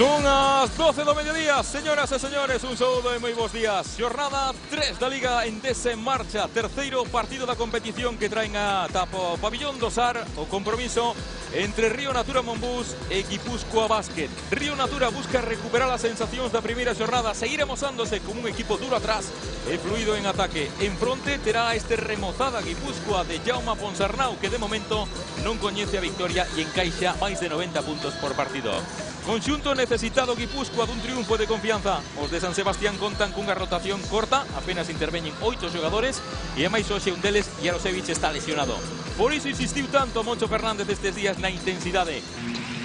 Son as 12 do mediodía, señoras e señores, un saúdo e moi bons días. Xornada 3 da Liga Endesa en marcha, terceiro partido da competición que traen a Tapo Pabillón do Sar, o compromiso entre Río Natura Monbús e Guipúzcoa Basket. Río Natura busca recuperar as sensacións da primeira xornada, seguir amosándose como un equipo duro atrás e fluido en ataque. En fronte terá este remozada Guipúzcoa de Jaume Ponsarnau, que de momento non coñece a victoria e encaixa máis de 90 puntos por partido. Conxunto necesitado Guipúzcoa dun triunfo de confianza. Os de San Sebastián contan cunha rotación corta, apenas interveñen 8 xogadores e é máis hoxe un deles, Jarosevic, está lesionado. Por iso insistiu tanto Moncho Fernández estes días na intensidade.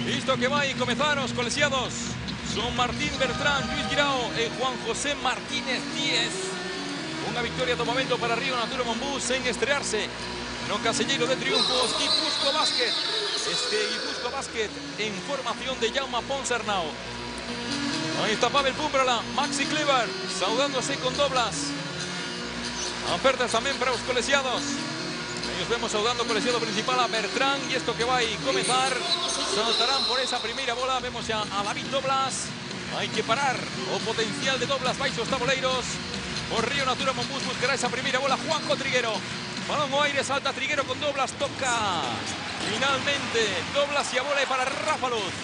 Isto que vai comezar os colexiados son Martín Bertrán, Luis Guirao e Juan José Martínez Díez. Unha victoria do momento para Río Natura Monbús sen estrearse no caselleiro de triunfos Guipúzcoa Basket. Este Guipúzcoa Basket en formación de Jaume Ponsarnau. Aí está Pavel Pumprala, Maxi Kleber, saudándose con Doblas. Ofertas tamén para os colexiados. Ellos vemos saudando o colexiado principal a Bertrán. E isto que vai comezar, saltarán por esa primeira bola. Vemos xa a David Doblas. Hai que parar o potencial de Doblas baixo os tabuleiros. O Río Natura Monbús buscará esa primeira bola. Juanjo Triguero. Balón ao aire, salta Triguero con Doblas, toca finalmente Doblas e a bola é para Rafa Luz.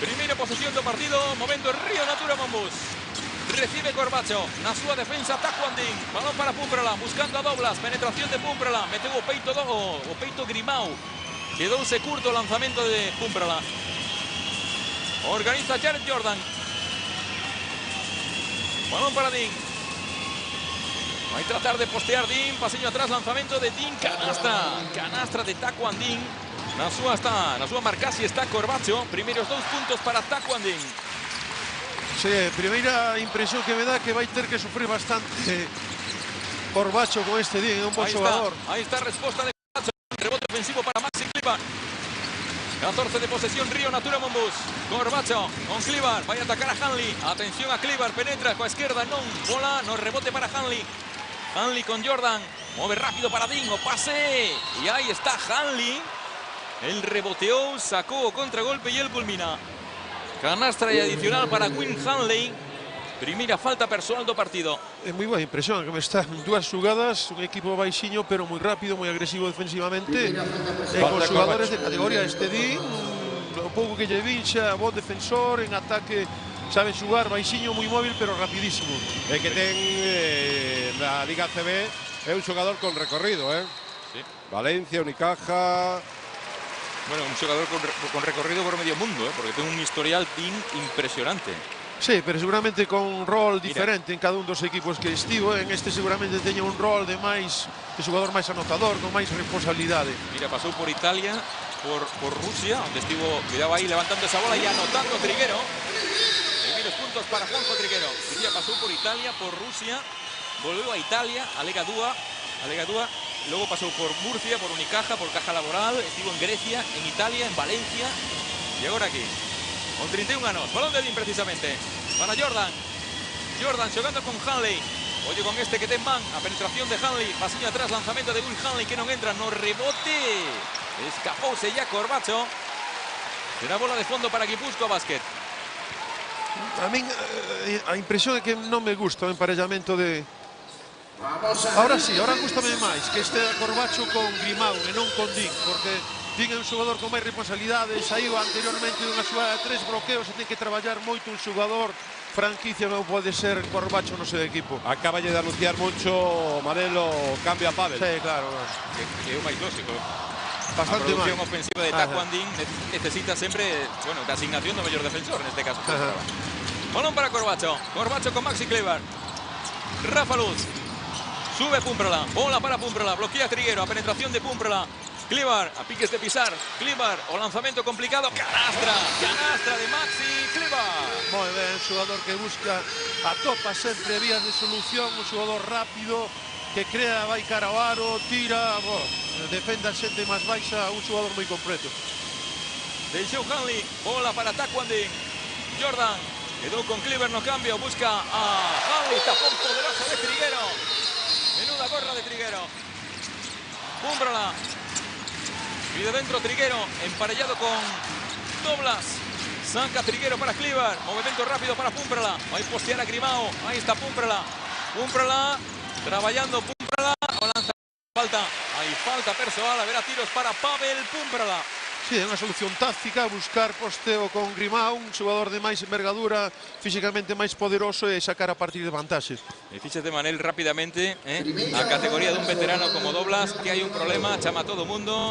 Primeira posesión do partido, momento Río Natura Monbús. Recibe Corbacho, na súa defensa Tacuandín, balón para Pumprala, buscando a Doblas, penetración de Pumprala, meteu o peito Grimau, quedouse curto o lanzamento de Pumprala. Organiza Jared Jordan. Balón para Din. Vai tratar de postear Din, pasiño atrás, lanzamento de Din, canastra de Tacuandín. Na súa marcasi está Corbacho, primeiros 2 puntos para Tacuandín. Sí, primeira impresión que me dá que vai ter que sufrir bastante Corbacho con este Din, é un bon xogador. Aí está a resposta de Corbacho, rebote ofensivo para Maxi Klivar. 14 de posesión Río Natura Monbús. Corbacho con Klivar, vai atacar a Hanley. Atención a Klivar, penetra coa esquerda, non, bola, no rebote para Hanley. Hanley con Jordan, mueve rápido para Din, o pase, y ahí está Hanley. El reboteó, sacó o contragolpe y él culmina. Canastra y adicional para Win Hanley. Primeira falta persoal do partido. É moi boa impresión que me está en dúas xugadas, un equipo baixiño pero moi rápido, moi agresivo defensivamente, con xogadores de categoría. Este Din, o pouco que lle vin xa, bon defensor, en ataque sabe xugar, baixiño, moi móvil pero rapidísimo. É que ten na Liga CB, é un xogador con recorrido, Sí. Valencia, Unicaja. Bueno, un xogador con recorrido por medio mundo, porque ten un historial Din impresionante. Sí, pero seguramente con un rol diferente en cada un dos equipos que estivo. En este seguramente teña un rol de xogador máis anotador, con máis responsabilidade. Mira, pasou por Italia, por Rusia, onde estivo, cuidado aí, levantando esa bola e anotando Triguero. Primeiros puntos para Juanjo Triguero. Mira, pasou por Italia, por Rusia, volveu a Italia, a Lega Dúa, luego pasou por Murcia, por Unicaja, por Caja Laboral, estivo en Grecia, en Italia, en Valencia e agora aquí. Con 31 anos, balón de Din precisamente para Jordan. Jordan xogando con Hanley. Oye con este que ten man, a penetración de Hanley, pasiño atrás, lanzamento de Will Hanley que non entra no rebote. Escapouse ya Corbacho. Será bola de fondo para Guipúzcoa Basket. A min a impresión é que non me gusta o emparellamento de... Ahora sí, ahora gustame máis que este Corbacho con Grimau e non con Din, porque Din é un xogador con máis responsabilidade, saiu anteriormente dunha xogada de 3 bloqueos e ten que traballar moito un xogador franquicia como pode ser Corbacho no seu equipo. Acaba de anunciar mucho Manelo cambio a Pavel. Sí, claro. Que é o máis lógico. Bastante a producción mal. ofensiva de Tacuandín necesita sempre, bueno, da asignación do mellor defensor, neste caso. Balón para Corbacho. Corbacho con Maxi Kleber. Rafa Luz. Sube Pumprala. Bola para Pumprala. Bloquea Triguero. A penetración de Pumprala. Klivar, a piques de pisar. Klivar, o lanzamento complicado. Canastra de Maxi Klivar. Moi ben, un xogador que busca, atopa sempre vías de solución, un xogador rápido, que crea, vai cara ao aro, tira, defende a xente máis baixa, un xogador moi completo. Deixou Hanley, bola para Tacuandín. Jordan, quedou con Klivar no cambio, busca a Hanley, tapón poderoso de Triguero. Menuda gorra de Triguero. Pumprala. Pide dentro Triguero, emparellado con Doblas. Saca Triguero para Klivar. Movimiento rápido para Pumprala. Vai postear a Grimao. Ahí está Pumprala. Pumprala. Traballando Pumprala. O lanza. Falta. Hai falta persoal. A ver a tiros para Pavel Pumprala. Sí, é unha solución táctica, buscar posteo con Grimao, un xogador de máis envergadura, físicamente máis poderoso e sacar a partir de vantaxes. E fíxate, Manel, rápidamente, a categoría dun veterano como Doblas, que hai un problema, chama a todo o mundo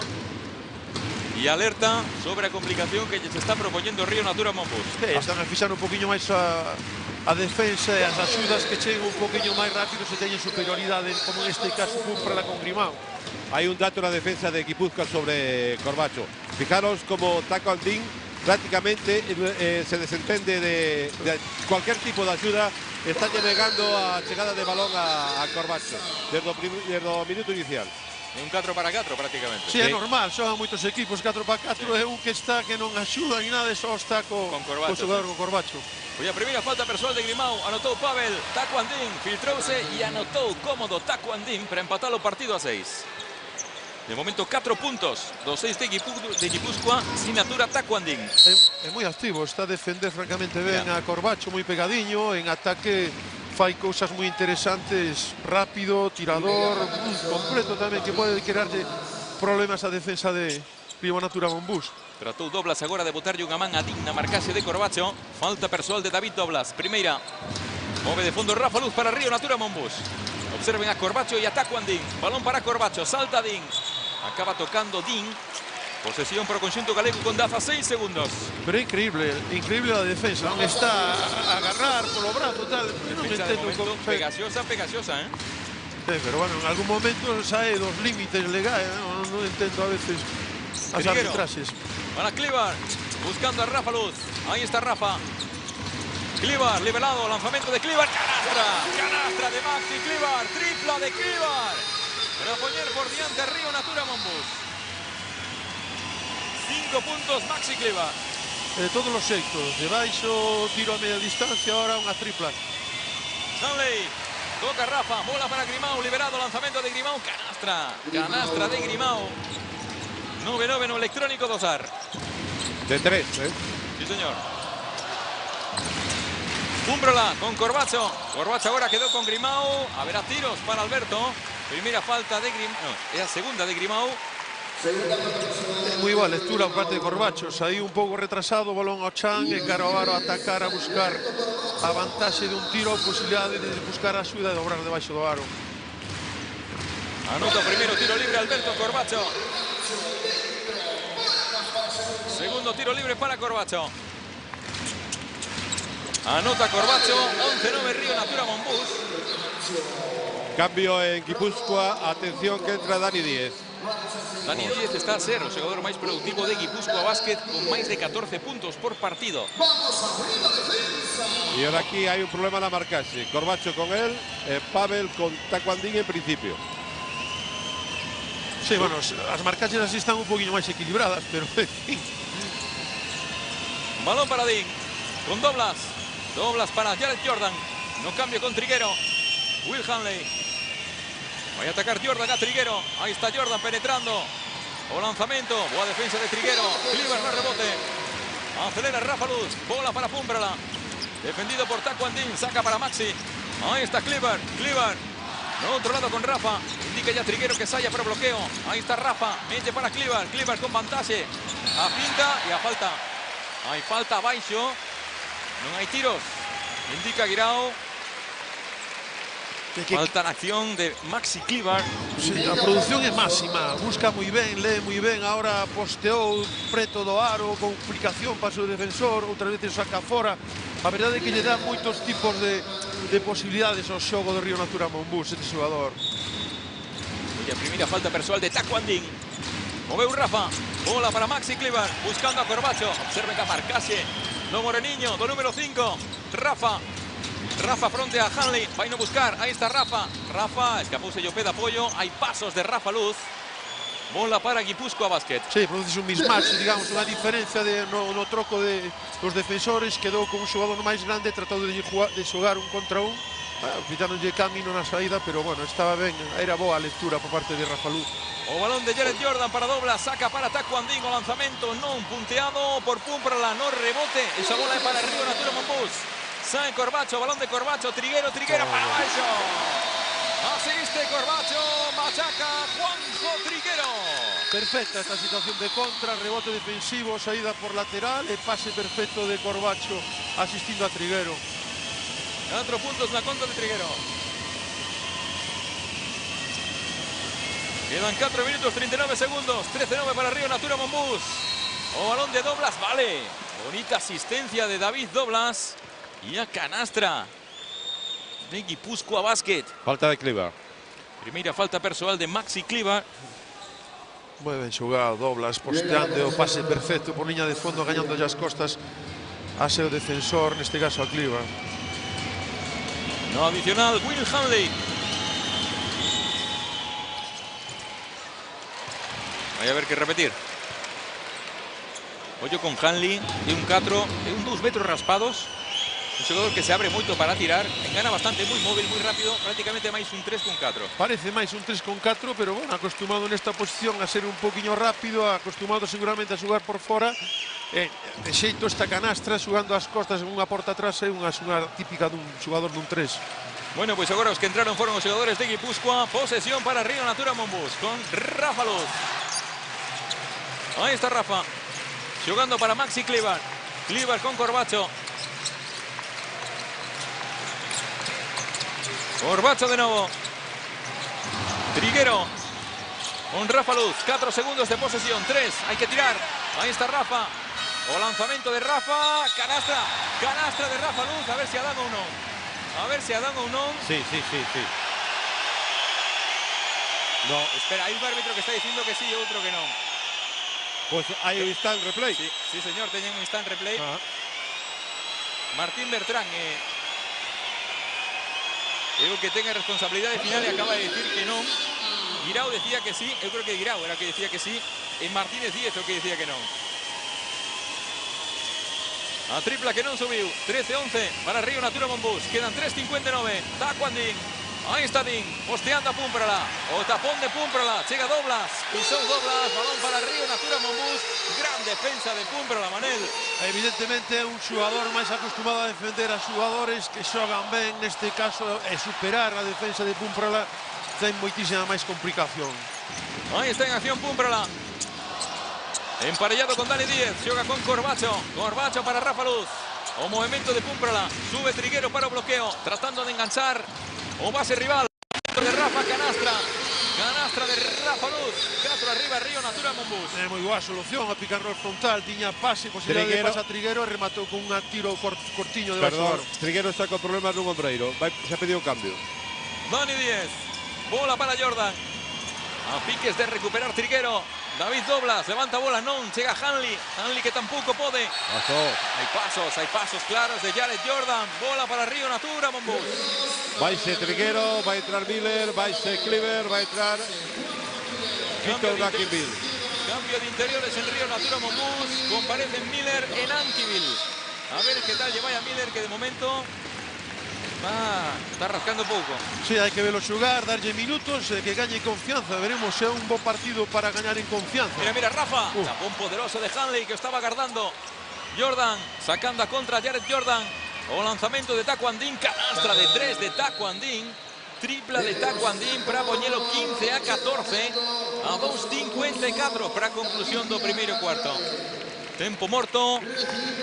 e alerta sobre a complicación que se está propoñendo Río Natura Monbus. Sí, están a fixar un poquinho máis a defensa e as axudas que cheguen un poquinho máis rápido se teñen superioridade, como en este caso Pumprala con Grimao. Hay un dato en la defensa de Guipúzcoa sobre Corbacho. Fijaros como Taco Andín prácticamente se desentende de cualquier tipo de ayuda. Está llegando a llegada de balón a Corbacho desde el minuto inicial. Un 4-4 prácticamente. Sí, é normal, xogan moitos equipos 4-4, é un que está que non axuda ni nada, só está co xogador con Corbacho. Foi a primeira falta persoal de Grimao, anotou Pavel, Taco Andín, filtrouse e anotou cómodo Taco Andín para empatar o partido a 6. De momento 4 puntos dos 6 de Guipúzcoa, sinatura Taco Andín. É moi activo, está a defender francamente ben a Corbacho, moi pegadiño, en ataque fai cousas moi interesantes, rápido, tirador, completo tamén, que pode crearlle problemas a defensa de Río Natura Monbus. Tratou Doblas agora de botarlle unha man a Din na marcase de Corbacho. Falta persoal de David Doblas, primeira. Move de fondo Rafa Luz para Río Natura Monbus. Observen a Corbacho e a Taco Andín. Balón para Corbacho, salta Din. Acaba tocando Din. Posesión para o conxunto galego con 16 segundos. Pero é increíble a defensa, non está a agarrar polo brazo tal. Non entendo Pegaxosa, pero bueno, en algún momento sae dos límites legais, non entendo a veces as arbitraxes. Para Klivar, buscando a Rafa Luz. Ahí está Rafa. Klivar, liberado, lanzamiento de Klivar, canastra de Maxi Klivar, tripla de Klivar. Para poner por diante a Río Natura Monbus. 5 puntos Maxi Klivar. De todos os xeitos, de baixo, tiro a media distancia, ahora unha tripla. Stanley, toca Rafa, bola para Grimao, liberado, lanzamiento de Grimao, canastra de Grimao. 9-9 no electrónico Dosar. De 3, Sí, señor. Pumprala con Corbacho. Corbacho ahora quedó con Grimao. A ver a tiros para Alberto. Primera falta de Grimao. No, es la segunda de Grimao. Moi boa lectura por parte de Corbacho. Saí un pouco retrasado, balón ao chan e caro a atacar, a buscar a vantaxe de un tiro, a posibilidade de buscar a axuda e dobrar debaixo do aro. Anota o primeiro tiro libre Alberto Corbacho. Segundo tiro libre para Corbacho. Anota Corbacho, 11-9 Río Natura Monbus. Cambio en Guipúzcoa, atención que entra Dani Díez. Dani Díez está a ser o xogador máis productivo de Guipúzcoa Básquet con máis de 14 puntos por partido. Y ahora aquí hay un problema en la marcaje. Corbacho con él, Pavel con Taco Andín en principio. Sí, bueno, as marcaxes así están un poquinho máis equilibradas, pero en fin. Balón para Din, con Doblas. Doblas para Jared Jordan. No cambio con Triguero. Will Hanley. Va a atacar Jordan a Triguero. Ahí está Jordan penetrando. O lanzamiento. Boa defensa de Triguero. Klivar no rebote. Acelera Rafa Luz. Bola para Pumprala. Defendido por Taco Andín. Saca para Maxi. Ahí está Klivar. Klivar. No otro lado con Rafa. Indica ya Triguero que saia para bloqueo. Ahí está Rafa. Mete para Klivar. Klivar con vantaxe. A pinta e a falta. Hai falta abaixo. Non hai tiros. Indica Guirao. Falta na acción de Maxi Klivar. Sí, a produción é máxima. Busca moi ben, lee moi ben. Ahora posteou preto do aro. Complicación para o seu defensor. Outras veces saca fora. A verdade é que lle dá moitos tipos de posibilidades ao xogo de Río Natura Monbus, este xogador. E a primeira falta persoal de Taco Andín. Moveu Rafa. Bola para Maxi Klivar. Buscando a Corbacho. Observe que a marcase do Moreniño, do número 5. Rafa. Rafa fronte a Hanley. Vai no buscar. Aí está Rafa. Rafa. Escapouse Llopé de apoio. Hai pasos de Rafa Luz. Bola para Guipúzcoa Básquet. Sí, produce un mismatch, digamos, unha diferencia no troco dos defensores. Quedou con un xogador máis grande, tratou de xogar un contra un. Fixáronlle camino na saída, pero bueno, estaba ben, era boa a lectura por parte de Rafa Luz. O balón de Jared Jordan para Doblas, saca para Taekwondo, o lanzamento non punteado por Pumprala, no rebote, esa bola é para Río Natura Monbus. Sae Corbacho, balón de Corbacho, Triguero para baixo. Asiste Corbacho, machaca Juanjo Triguero. Perfecta esta situación de contra, rebote defensivo, saída por lateral e pase perfecto de Corbacho asistindo a Triguero. 4 puntos na conta de Triguero. Quedan 4 minutos 39 segundos. 13-9 para Río Natura Monbus. O balón de Doblas, vale. Bonita asistencia de David Doblas. Y a canastra de Guipúzcoa Basket. Falta de Cliva. Primeira falta persoal de Maxi Cliva. Moi ben xogado, Doblas posteando o pase perfecto por liña de fondo, gañando as costas a seu defensor, neste caso a Cliva. No adicional, Will Hanley. Vai haber que repetir. Ollo con Hanley, de un 4, de un 2 metros raspados. Un xogador que se abre moito para tirar, engana bastante, moi móvil, moi rápido, prácticamente máis un 3 con 4. Parece máis un 3 con 4, pero bueno, acostumado nesta posición a ser un poquinho rápido, acostumado seguramente a xogar por fora. De xeito esta canastra, xugando as costas en unha porta atrás, é unha típica dun xogador dun 3. Bueno, pues agora os que entraron foron os xogadores de Guipúzcoa. Posesión para Río Natura Monbus con Rafa Luz. Ahí está Rafa, xogando para Maxi Cliva. Cliva con Corbacho. Corbacho de novo. Triguero con Rafa Luz. 4 segundos de posesión. 3, hay que tirar. Ahí está Rafa. O lanzamento de Rafa. Canastra. Canastra de Rafa Luz. A ver si ha dado uno. A ver si ha dado uno. Sí. No. Espera, hay un árbitro que está diciendo que sí y otro que no. Pues hay un instant replay. Sí, señor, teñen un instant replay. Martín Bertrán. Digo que tenga responsabilidade final e acaba de decir que non. Guirao decía que sí, eu creo que Guirao era o que decía que sí, e Martínez Díez o que decía que non. A tripla que non subiu, 13-11 para Río Natura Monbus, quedan 3:59, Taekwondo. Ahí está Din, posteando a Pumprala, o tapón de Pumprala, chega Doblas, pisou Doblas, balón para Río Natura Monbus, gran defensa de Pumprala, Manel. Evidentemente é un xogador máis acostumado a defender a xogadores que xogan ben, neste caso é superar a defensa de Pumprala, ten moitísima máis complicación. Ahí está en acción Pumprala. Emparellado con Dani Díez, xoga con Corbacho, Corbacho para Rafa Luz. O movimento de Pumprala, sube Triguero para o bloqueo, tratando de enganchar o base rival de Rafa, canastra. Canastra de Rafa Luz, 4 arriba Río Natura Monbus. É moi boa solución, a pick and roll frontal, tiña pase, posibilidade de pase a Triguero e rematou con un tiro cortiño de Perdón, Triguero está con problemas nun ombreiro, se ha pedido un cambio. Dani Díez, bola para Jordan. A piques de recuperar Triguero. David Doblas, levanta bola, non, chega Hanley. Hanley que tampouco pode. Hai pasos claros de Jared Jordan. Bola para Río Natura Monbus. Vaise Triguero, vai entrar Miller, vaise Cliver, vai entrar Victor Anquivil. Cambio de interiores en Río Natura Monbus. Comparecen Miller en Anquivil. A ver qué tal lleva a Miller, que de momento está rascando pouco. Sí, hai que velo xogar, darlle minutos, que gañe confianza. Veremos se é un bo partido para gañar en confianza. Mira, Rafa. Tapón poderoso de Hanley que estaba guardando. Jordan, sacando a contra Jared Jordan. O lanzamento de Taekwondo, canastra de 3 de Taekwondo. Tripla de Taekwondo para poñelo 15-14 a 2:54 para a conclusión do primeiro cuarto. Tempo morto,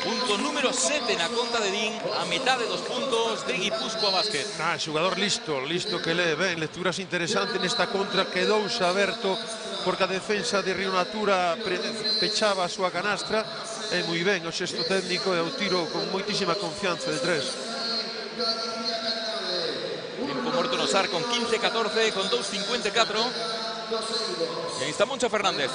punto número 7 na conta de Din, a metade dos puntos de Guipúzcoa Basket. Xogador listo que lee ben, lecturas interesantes nesta contra, quedouse aberto porque a defensa de Río Natura pechaba a súa canastra, e moi ben o xesto técnico e o tiro con moitísima confianza de 3. Tempo morto no SAR con 15-14, con 2:54. E aí está Moncho Fernández.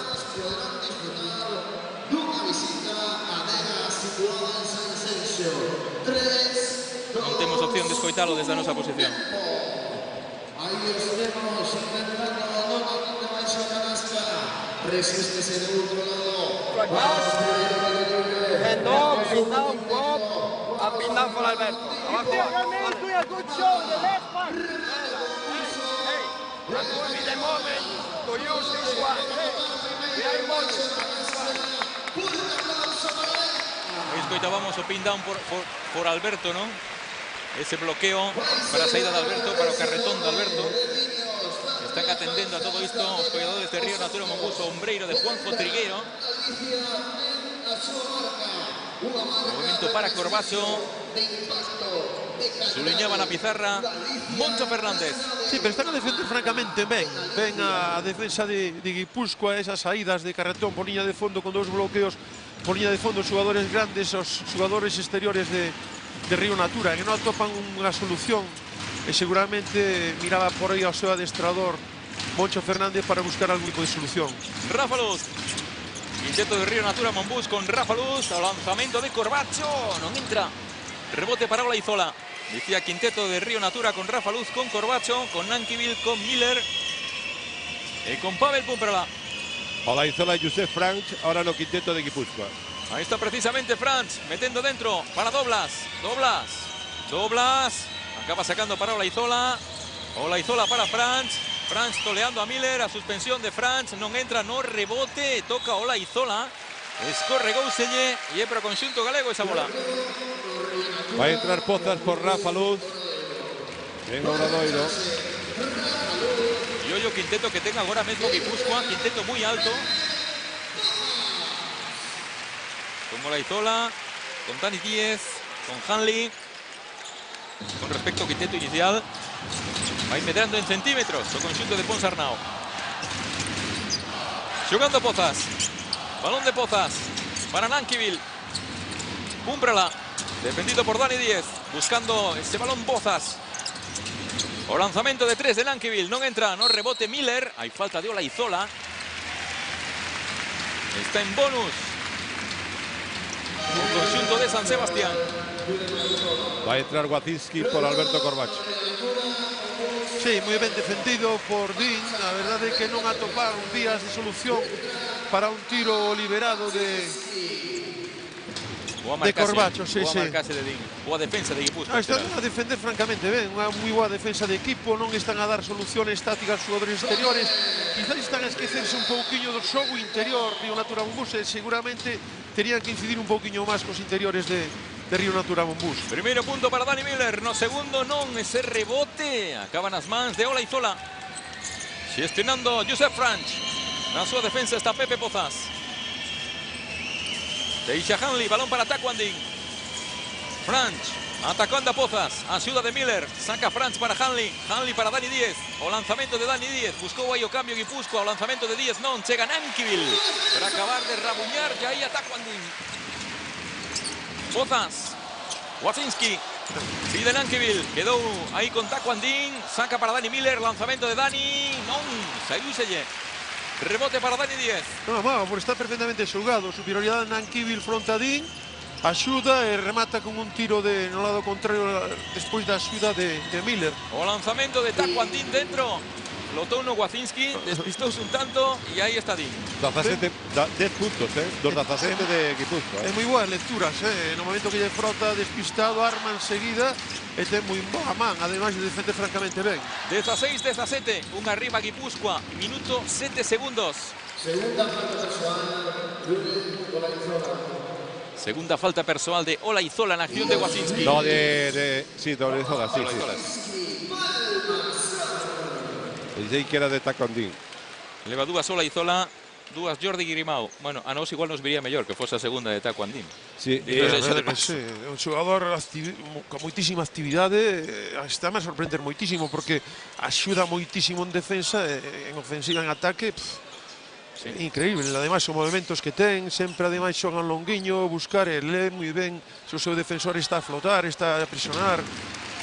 Non temos opción de escoitalo desde a nosa posición. Hand off, sit down, Bob. pin down con Alberto. Abajo. Escoitábamos o pin down por Alberto, ¿no? Ese bloqueo para a saída de Alberto, para o carretón de Alberto. Están atendendo a todo isto os coidadores de Río Natura Monbús, o ombreiro de Juanjo Trigueiro. Movimento para Corbacho. Suliñaba na pizarra Moncho Fernández. Sí, pero están a defender francamente ben. Ven a defensa de Guipúzcoa, esas saídas de carretón por liña de fondo con dos bloqueos por liña de fondo, xugadores grandes, os xugadores exteriores de Río Natura, que non atopan unha solución. E seguramente miraba por aí ao seu adestrador Moncho Fernández para buscar algún tipo de solución. Rafa Luz. Quinteto de Río Natura Monbús con Rafa Luz. Ao lanzamento de Corbacho. Non entra. Rebote para Olaizola. Decía quinteto de Río Natura con Rafa Luz, con Corbacho, con Nankivil, con Miller y con Pavel Pumperla. Olaizola y Josep Franch, ahora no quinteto de Guipúzcoa. Ahí está precisamente Franch, metiendo dentro para Doblas. Doblas. Acaba sacando para Olaizola. Olaizola para Franch. Franch toleando a Miller, a suspensión de Franch. Non entra, no rebote. Toca Olaizola. Escorregouselle e é para o conxunto galego esa bola. Va a entrar Pozas por Rafa Luz. En Obradoiro. E ollo o quinteto que ten agora mesmo Guipúzcoa. Quinteto moi alto. Con Olaizola, con Dani Díez, con Hanley. Con respecto ao quinteto inicial, vai medrando en centímetros o conxunto de Ponsarnau. Xogando Pozas. Balón de Pozas para Nankivil. Pumprala, defendido por Dani Díez. Buscando ese balón Pozas. O lanzamento de 3 de Nankivil. Non entra, no rebote Miller. Hai falta de Olaizola. Está en bonus o conxunto de San Sebastián. Va a entrar Wacinski por Alberto Corbacho. Sí, moi ben defendido por Din. A verdade é que non atoparon vías de solución para un tiro liberado de Corbacho. Sí, sí. Boa defensa de Guipúzcoa. Están a defender francamente ben, unha moi boa defensa de equipo, non están a dar soluciones tácticas aos xogadores exteriores. Quizás están a esquecerse un pouquiño do xogo interior Río Natura Monbús, e seguramente terían que incidir un pouquiño máis cos interiores de Río Natura Monbús. Primeiro punto para Dani Miller, no segundo non, ese rebote acaba nas mans de Olaizola. Xestionando Josep Franch. Na súa defensa está Pepe Pozas. Deixa Hanley, balón para Taekwondo. Franch, atacando a Pozas, axuda de Miller, saca Franch para Hanley, Hanley para Dani Díez, o lanzamento de Dani Díez, buscou aí o cambio Guipúzcoa, o lanzamento de Díez non, chega Nankivil, para acabar de rabuñar, e aí a Taekwondo. Pozas, Wacinski, pide Nankivil, quedou aí con Taekwondo, saca para Dani Miller, lanzamento de Dani, non, saíuselle. Rebote para Dani Díez. Non, por estar perfectamente xogado, superioridade de Nankivil fronte a Din, axuda e remata con un tiro no lado contrario despois da axuda de Miller. O lanzamento de Taekwondo dentro. Lotou no Wacinski, despistouse un tanto e aí está Din. 10 puntos, dos 17 de Guipúzcoa. É moi boas lecturas, no momento que lle frota despistado, arma enseguida e ten moi boa man, ademais de defender francamente ben. 16-17, un arriba Guipúzcoa, minuto 7 segundos. Segunda falta persoal de Olaizola na acción de Wacinski. No, sí, de Olaizola, sí. Pensei que era de Taekwondo. Leva dúas Olaizola, dúas Jordi Grimau. Bueno, a nós igual nos viría mellor que fose a segunda de Taekwondo. Sí, un xogador con moitísima actividade, está a sorprender moitísimo porque axuda moitísimo en defensa, en ofensiva, en ataque. Sí. Increíble, ademais os movimentos que ten, sempre ademais xogan longuiño, buscar e lee moi ben, se o seu defensor está a flotar, está a presionar.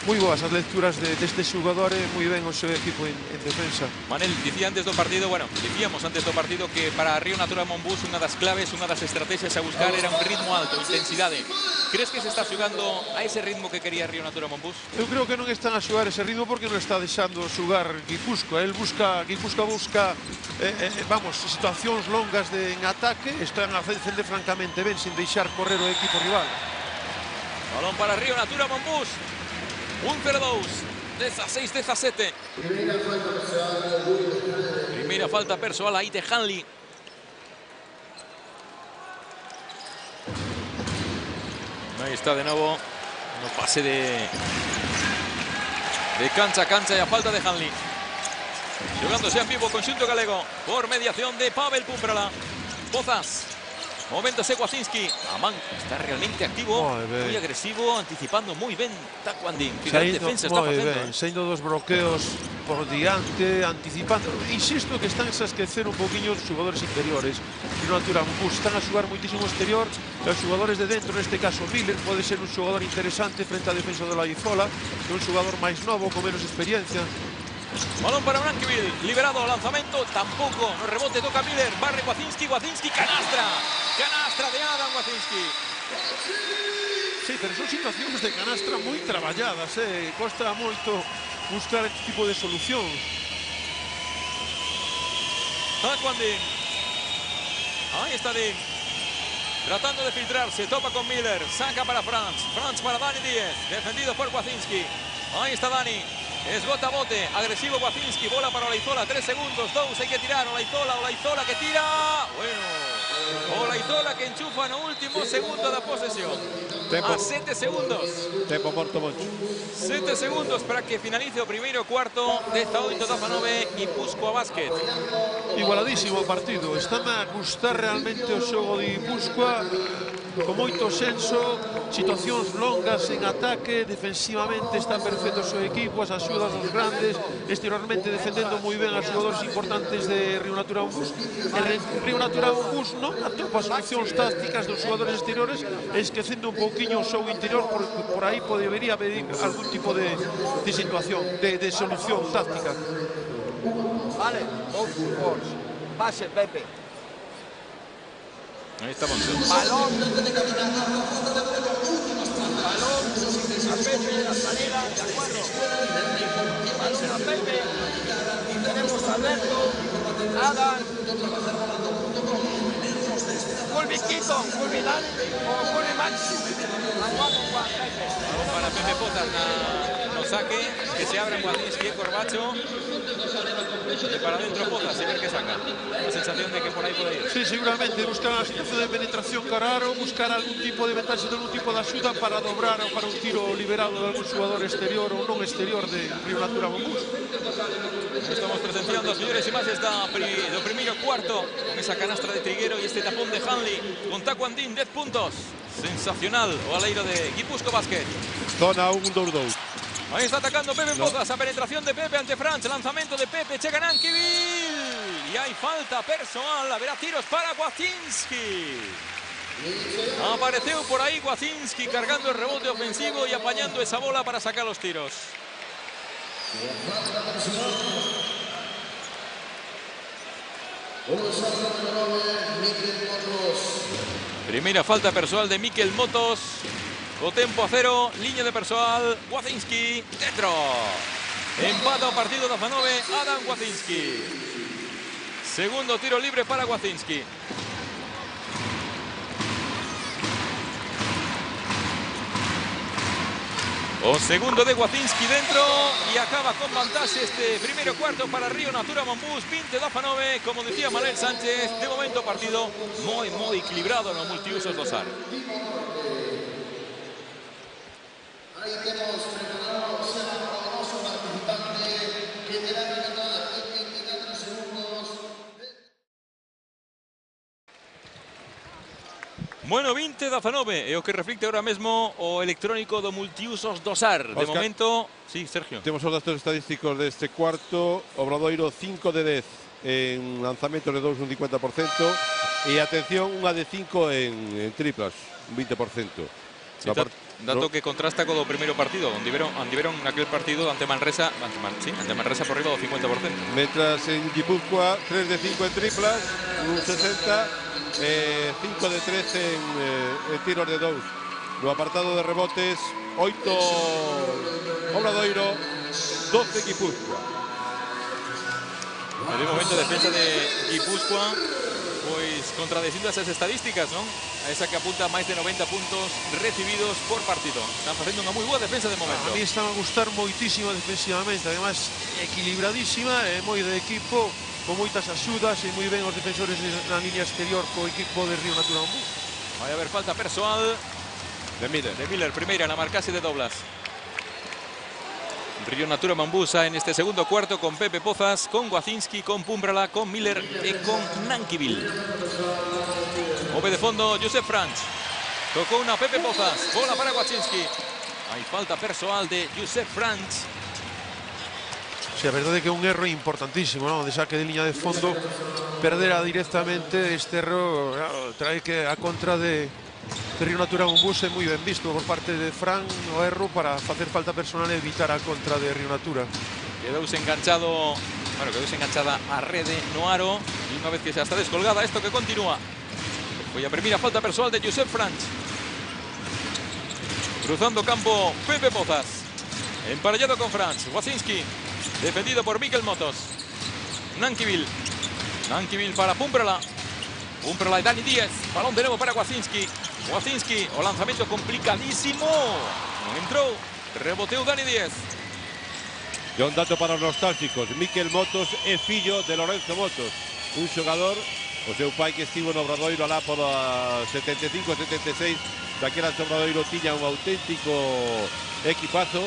Moi boas as lecturas deste xogador e moi ben o seu equipo en defensa. Manel, dicíamos antes do partido que para Río Natura Monbús unha das claves, unha das estrategias a buscar era un ritmo alto, intensidade. Crees que se está xogando a ese ritmo que quería Río Natura Monbús? Eu creo que non están a xogar ese ritmo porque non está deixando xogar Guipúzcoa. Guipúzcoa busca situacións longas en ataque, están a defender francamente ben sin deixar correr o equipo rival. Balón para Río Natura Monbus. 1-0-2. 16-17. Primera falta personal ahí de Hanley. Ahí está de nuevo. No pase de cancha a cancha y a falta de Hanley. Jugándose en vivo conjunto galego por mediación de Pavel Pumprala. Pozas. Movéndose Kwacinski. Amán está realmente activo, muy agresivo, anticipando muy bien Taekwondo. Defensa está facendo. Saindo dos bloqueos por diante, anticipando. Insisto que están a esquecer un poquinho os xogadores interiores. Río Natura Monbus están a xogar muitísimo exterior. Os xogadores de dentro, neste caso Miller, pode ser un xogador interesante frente á defensa do Laizola, que é un xogador máis novo, con menos experiencia. Balón para Brankiville, liberado, lanzamiento, tampoco, no rebote, toca Miller, barre Kwacinski, canastra de Adam Kwacinski. Sí, pero son situacións de canastra moi traballadas, costa moito buscar este tipo de solucións. Taekwondo. Ahí está Dean, tratando de filtrarse, topa con Miller, saca para Franz para Dani Díez, defendido por Kwacinski. Ahí está Dani. Esgota bote, agresivo Kwacinski, bola para Olaizola, 3 segundos, 2, hay que tirar, Olaizola que tira, bueno, Olaizola que enchufa en el último segundo de posesión, a 7 segundos. Tempo morto, Moncho. 7 segundos para que finalice el primeiro cuarto desta 8-19 Guipúzcoa Basket. Igualadísimo o partido, está a gustar realmente o xogo de Guipúzcoa, con moito senso, situacións longas en ataque, defensivamente está perfecto o seu equipo, as axudas dos grandes, exteriormente defendendo moi ben as xogadores importantes de Río Natura Monbus. Río Natura Monbus non atopa solucións tácticas dos xogadores exteriores, esquecendo un pouquiño o xogo interior, porque por aí debería haber algún tipo de situación, de solución táctica. Vale, pase, Pepe. Ahí está Moncho. Balón a Pepe en la salida, de acuerdo. Balón a Pepe. Y tenemos a Alberto, Adam, Culvi Quito, Culvi Dani o Culvi Maxi. Balón para Pepe Pozas no saque, que se abra Kwacinski y Corbacho. De para adentro Pozas y ver qué saca. La sensación de que por ahí puede ir. Sí, seguramente buscar a situación de penetración cararo, buscar algún tipo de ventaja, de algún tipo de ayuda para dobrar o para un tiro liberado de algún jugador exterior o non exterior de Río Natura Monbus. Estamos presenciando, señores, imágenes do primeiro cuarto con esa canastra de Triguero y este tapón de Hanley con Taekwondo, 10 puntos. Sensacional o aleiro de Guipúzcoa Basket. Zona 1-2-2. Ahí está atacando Pepe Pozas, a penetración de Pepe ante Franz, lanzamiento de Pepe, chega Brankiville y hay falta personal, habrá tiros para Kwacinski. Apareceu por ahí Kwacinski cargando el rebote ofensivo y apañando esa bola para sacar los tiros. Primera falta personal de Mikel Motos. O tempo a 0, línea de personal, Kwacinski, dentro. Empata o partido da 19, Adam Kwacinski. Segundo tiro libre para Kwacinski. O segundo de Kwacinski dentro y acaba con vantaxe este primeiro cuarto para Río Natura Monbus, 20-19, como decía Manel Sánchez, de momento partido moi equilibrado no multiusos do SAR. Ahí tenemos preparado o sea, para nuestro participante que tendrá que cantar en 24 segundos. Bueno, 20-19 é o que reflicte ahora mesmo o electrónico do multiusos do SAR. De Óscar, momento, sí, Sergio. Temos os datos estadísticos deste cuarto. Obradoiro 5 de 10 en lanzamentos de 2, un 50%. E atención, unha de 5 en triplas, un 20%. Sí, dato que contrasta co do primeiro partido, onde viveron aquel partido ante Manresa, ante Manresa por riba do 50%. Mientras en Guipúzcoa 3 de 5 en triplas, un 60, 5 de 13 en tiros de 2. No apartado de rebotes, 8 Obradoiro, 12 Guipúzcoa. De momento defensa de Guipúzcoa pois contradicindo esas estadísticas, non? A esa que apunta a máis de 90 puntos recibidos por partido. Están facendo unha moi boa defensa de momento. A mí están a gustar moitísimo defensivamente, además equilibradísima, moi de equipo, con moitas axudas e moi ben os defensores na línea exterior co equipo de Río Natura Mombús. Vai haber falta persoal De Miller. de Miller, primeira na marcase de doblas. Río Natura Mambusa en este segundo cuarto con Pepe Pozas, con Wacinski, con Pumbrala, con Miller y con Nankivil. Move de fondo Josep Franch. Tocó una Pepe Pozas. Bola para Wacinski. Hay falta persoal de Josep Franch. Sí, a verdade é que é un erro importantísimo, non? De saque de liña de fondo, perderá directamente este erro, claro, trae que a contra de Río Natura Mombús é moi ben visto por parte de Fran o erro para facer falta personal e evitar a contra de Río Natura. Quedouse enganchado, bueno, quedouse enganchada a rede no aro e unha vez que xa está descolgada, isto que continúa. Foi a primeira falta persoal de Josep Franch. Cruzando campo Pepe Pozas. Emparellado con Franch. Wacinski. Defendido por Mikel Motos. Nankivil. Nankivil para Pumbrala. Pumbrala y Dani Díez. Balón de nuevo para Wacinski. Wacinski. O lanzamiento complicadísimo. No entró. Reboteó Dani Díez. E un dato para os nostálgicos. Mikel Motos é fillo de Lorenzo Motos. Un xogador, o seu pai que estivo no Obradoiro alá por 75-76. Daquela Obradoiro tiña un auténtico equipazo.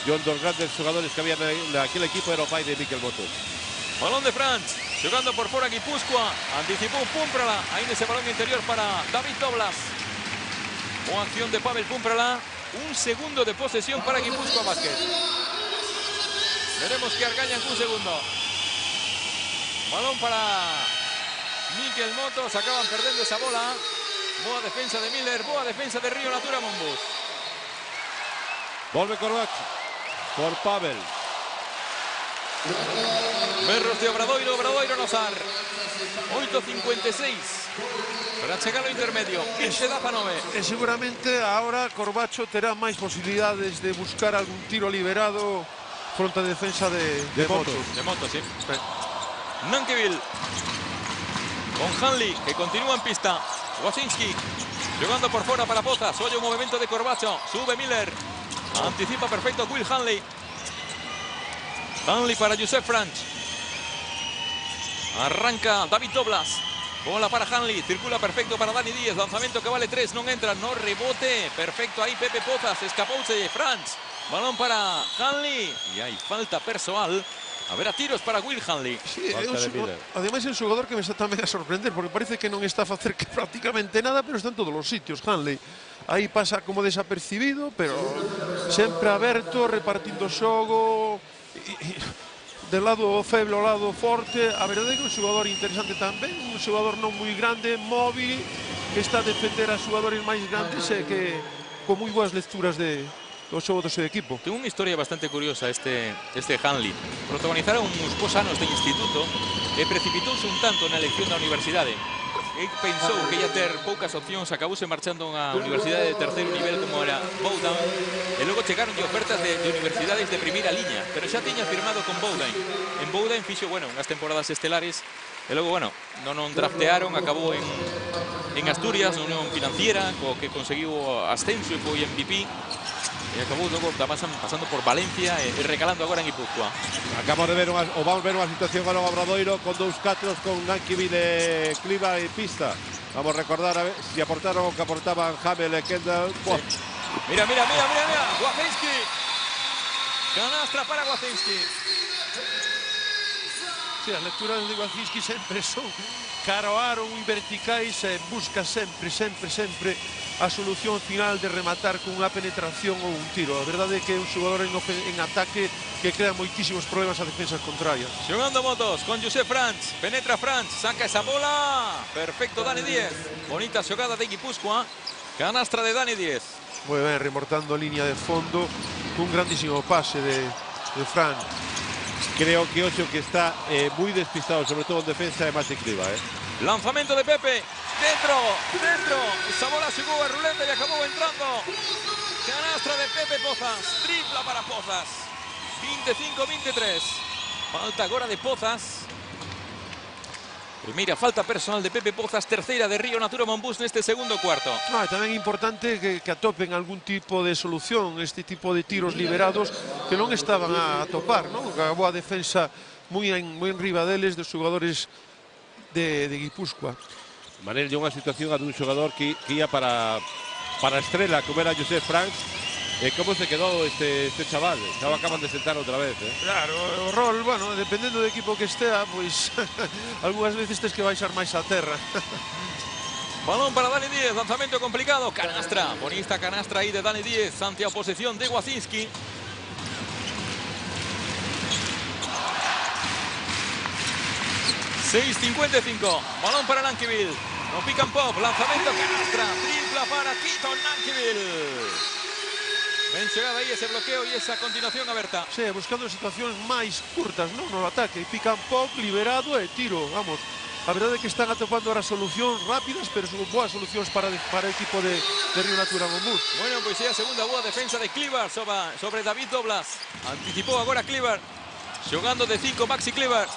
E un dos grandes xogadores que había naquele equipo era o pai de Mikel Motos. Balón de Franch, jugando por fuera Guipúzcoa, anticipó Pumprala, ahí en ese balón interior para David Doblas. Buena acción de Pavel Pumprala, un segundo de posesión para Guipúzcoa Basket. Veremos que argañan un segundo. Balón para Mikel Motos, acaban perdiendo esa bola. Boa defensa de Miller, boa defensa de Río Natura Mombús. Volve Corbacho por Pavel. Berros de Obradoiro, Obradoiro no SAR. 8.56 para chegar ao intermedio. 15-19. E seguramente ahora Corbacho terá máis posibilidades de buscar algún tiro liberado fronte a defensa de Motos. De Motos, sí. Nankivil con Hanley, que continúa en pista. Wacinski jugando por fuera para Pozas. Oye un movimiento de Corbacho. Sube Miller. Anticipa perfecto Will Hanley. Hanley para Josep Franch. Arranca David Doblas. Bola para Hanley. Circula perfecto para Dani Díez. Lanzamiento que vale 3. No entra. No rebote. Perfecto ahí Pepe Pozas. Escapouse de Franch. Balón para Hanley. Y hay falta personal. A ver, a tiros para Will Hanley. Sí, ademais é un xogador que me está tamén a sorprender porque parece que non está a facer que prácticamente nada, pero está en todos os sitios, Hanley. Aí pasa como desapercibido, pero sempre aberto, repartindo xogo, del lado feble ao lado forte. A verdade é que é un xogador interesante tamén, un xogador non moi grande, móvil, que está a defender a xogadores máis grandes e que con moi boas lecturas do xogo do seu equipo. Ten unha historia bastante curiosa este Hanley. Protagonizaron uns pos anos de instituto e precipitouse un tanto na elección da universidade. E pensou que ia ter poucas opcións, acabouse marchando a unha universidade de terceiro nivel como era Bowdoin, e logo chegaron ofertas de universidades de primeira liña, pero xa tiña firmado con Bowdoin. En Bowdoin fixo, bueno, unhas temporadas estelares, e logo, bueno, non draftearon, acabou en Asturias, na Unión Financiera, co que conseguiu ascenso e foi MVP. E acabou logo pasando por Valencia e recalando agora en Guipúzcoa. Acabamos de ver ou vamos ver unha situación agora en Obradoiro con dous catros con Nankivil e Cliva en pista. Vamos a recordar a ver si aportaron o que aportaban Hamel e Kendall. Sí. Mira. Wacinski. Canastra para Wacinski. Sí, as lecturas de Wacinski sempre son cara ao aro, moi verticais e busca sempre a solución final de rematar con unha penetración ou un tiro. A verdade é que é un xogador en ataque que crea moitísimos problemas a defensas contrarias. Xogando Motos con Josep Franch. Penetra Franch, saca esa bola. Perfecto Dani Díez. Bonita xogada de Guipúzcoa. Canastra de Dani Díez. Moi ben, remortando a línea de fondo. Un grandísimo pase de Fran. Creo que Ocho que está moi despistado, sobre todo en defensa, é máis de Cliva. Lanzamiento de Pepe. Dentro. Esa bola llegó a ruleta y acabó entrando. Canastra de Pepe Pozas. Tripla para Pozas. 25-23. Falta agora de Pozas. Primeira falta personal de Pepe Pozas, terceira de Río Natura Monbús neste segundo cuarto. Tamén é importante que atopen algún tipo de solución, este tipo de tiros liberados que non estaban a topar, non? A boa defensa moi en riba deles, dos xogadores de Guipúzcoa. Manel, unha situación a dun xogador que ia para a estrela, como era Josep Franks. ¿Cómo se quedó este chaval? Ya lo acaban de sentar otra vez, ¿eh? Claro, o rol, bueno, dependendo do equipo que estea, pois algunhas veces tes que baixar máis a terra. Balón para Dani Díez, lanzamiento complicado, canastra, bonita canastra ahí de Dani Díez ante a oposición de Wacinski. 6:55, balón para Nankivil, no pick and pop, lanzamiento, canastra, tripla para Keaton Nankivil. Ben chegada aí ese bloqueo e esa continuación aberta. Sí, buscando situacións máis curtas, non, no ataque, pick and pop, liberado e tiro, vamos. A verdade é que están atopando ahora solucións rápidas, pero son boas solucións para o equipo de Río Natura Monbús. Bueno, pois é a segunda boa defensa de Klivar sobre David Doblas. Anticipou agora Klivar, xogando de 5 Maxi Klivar.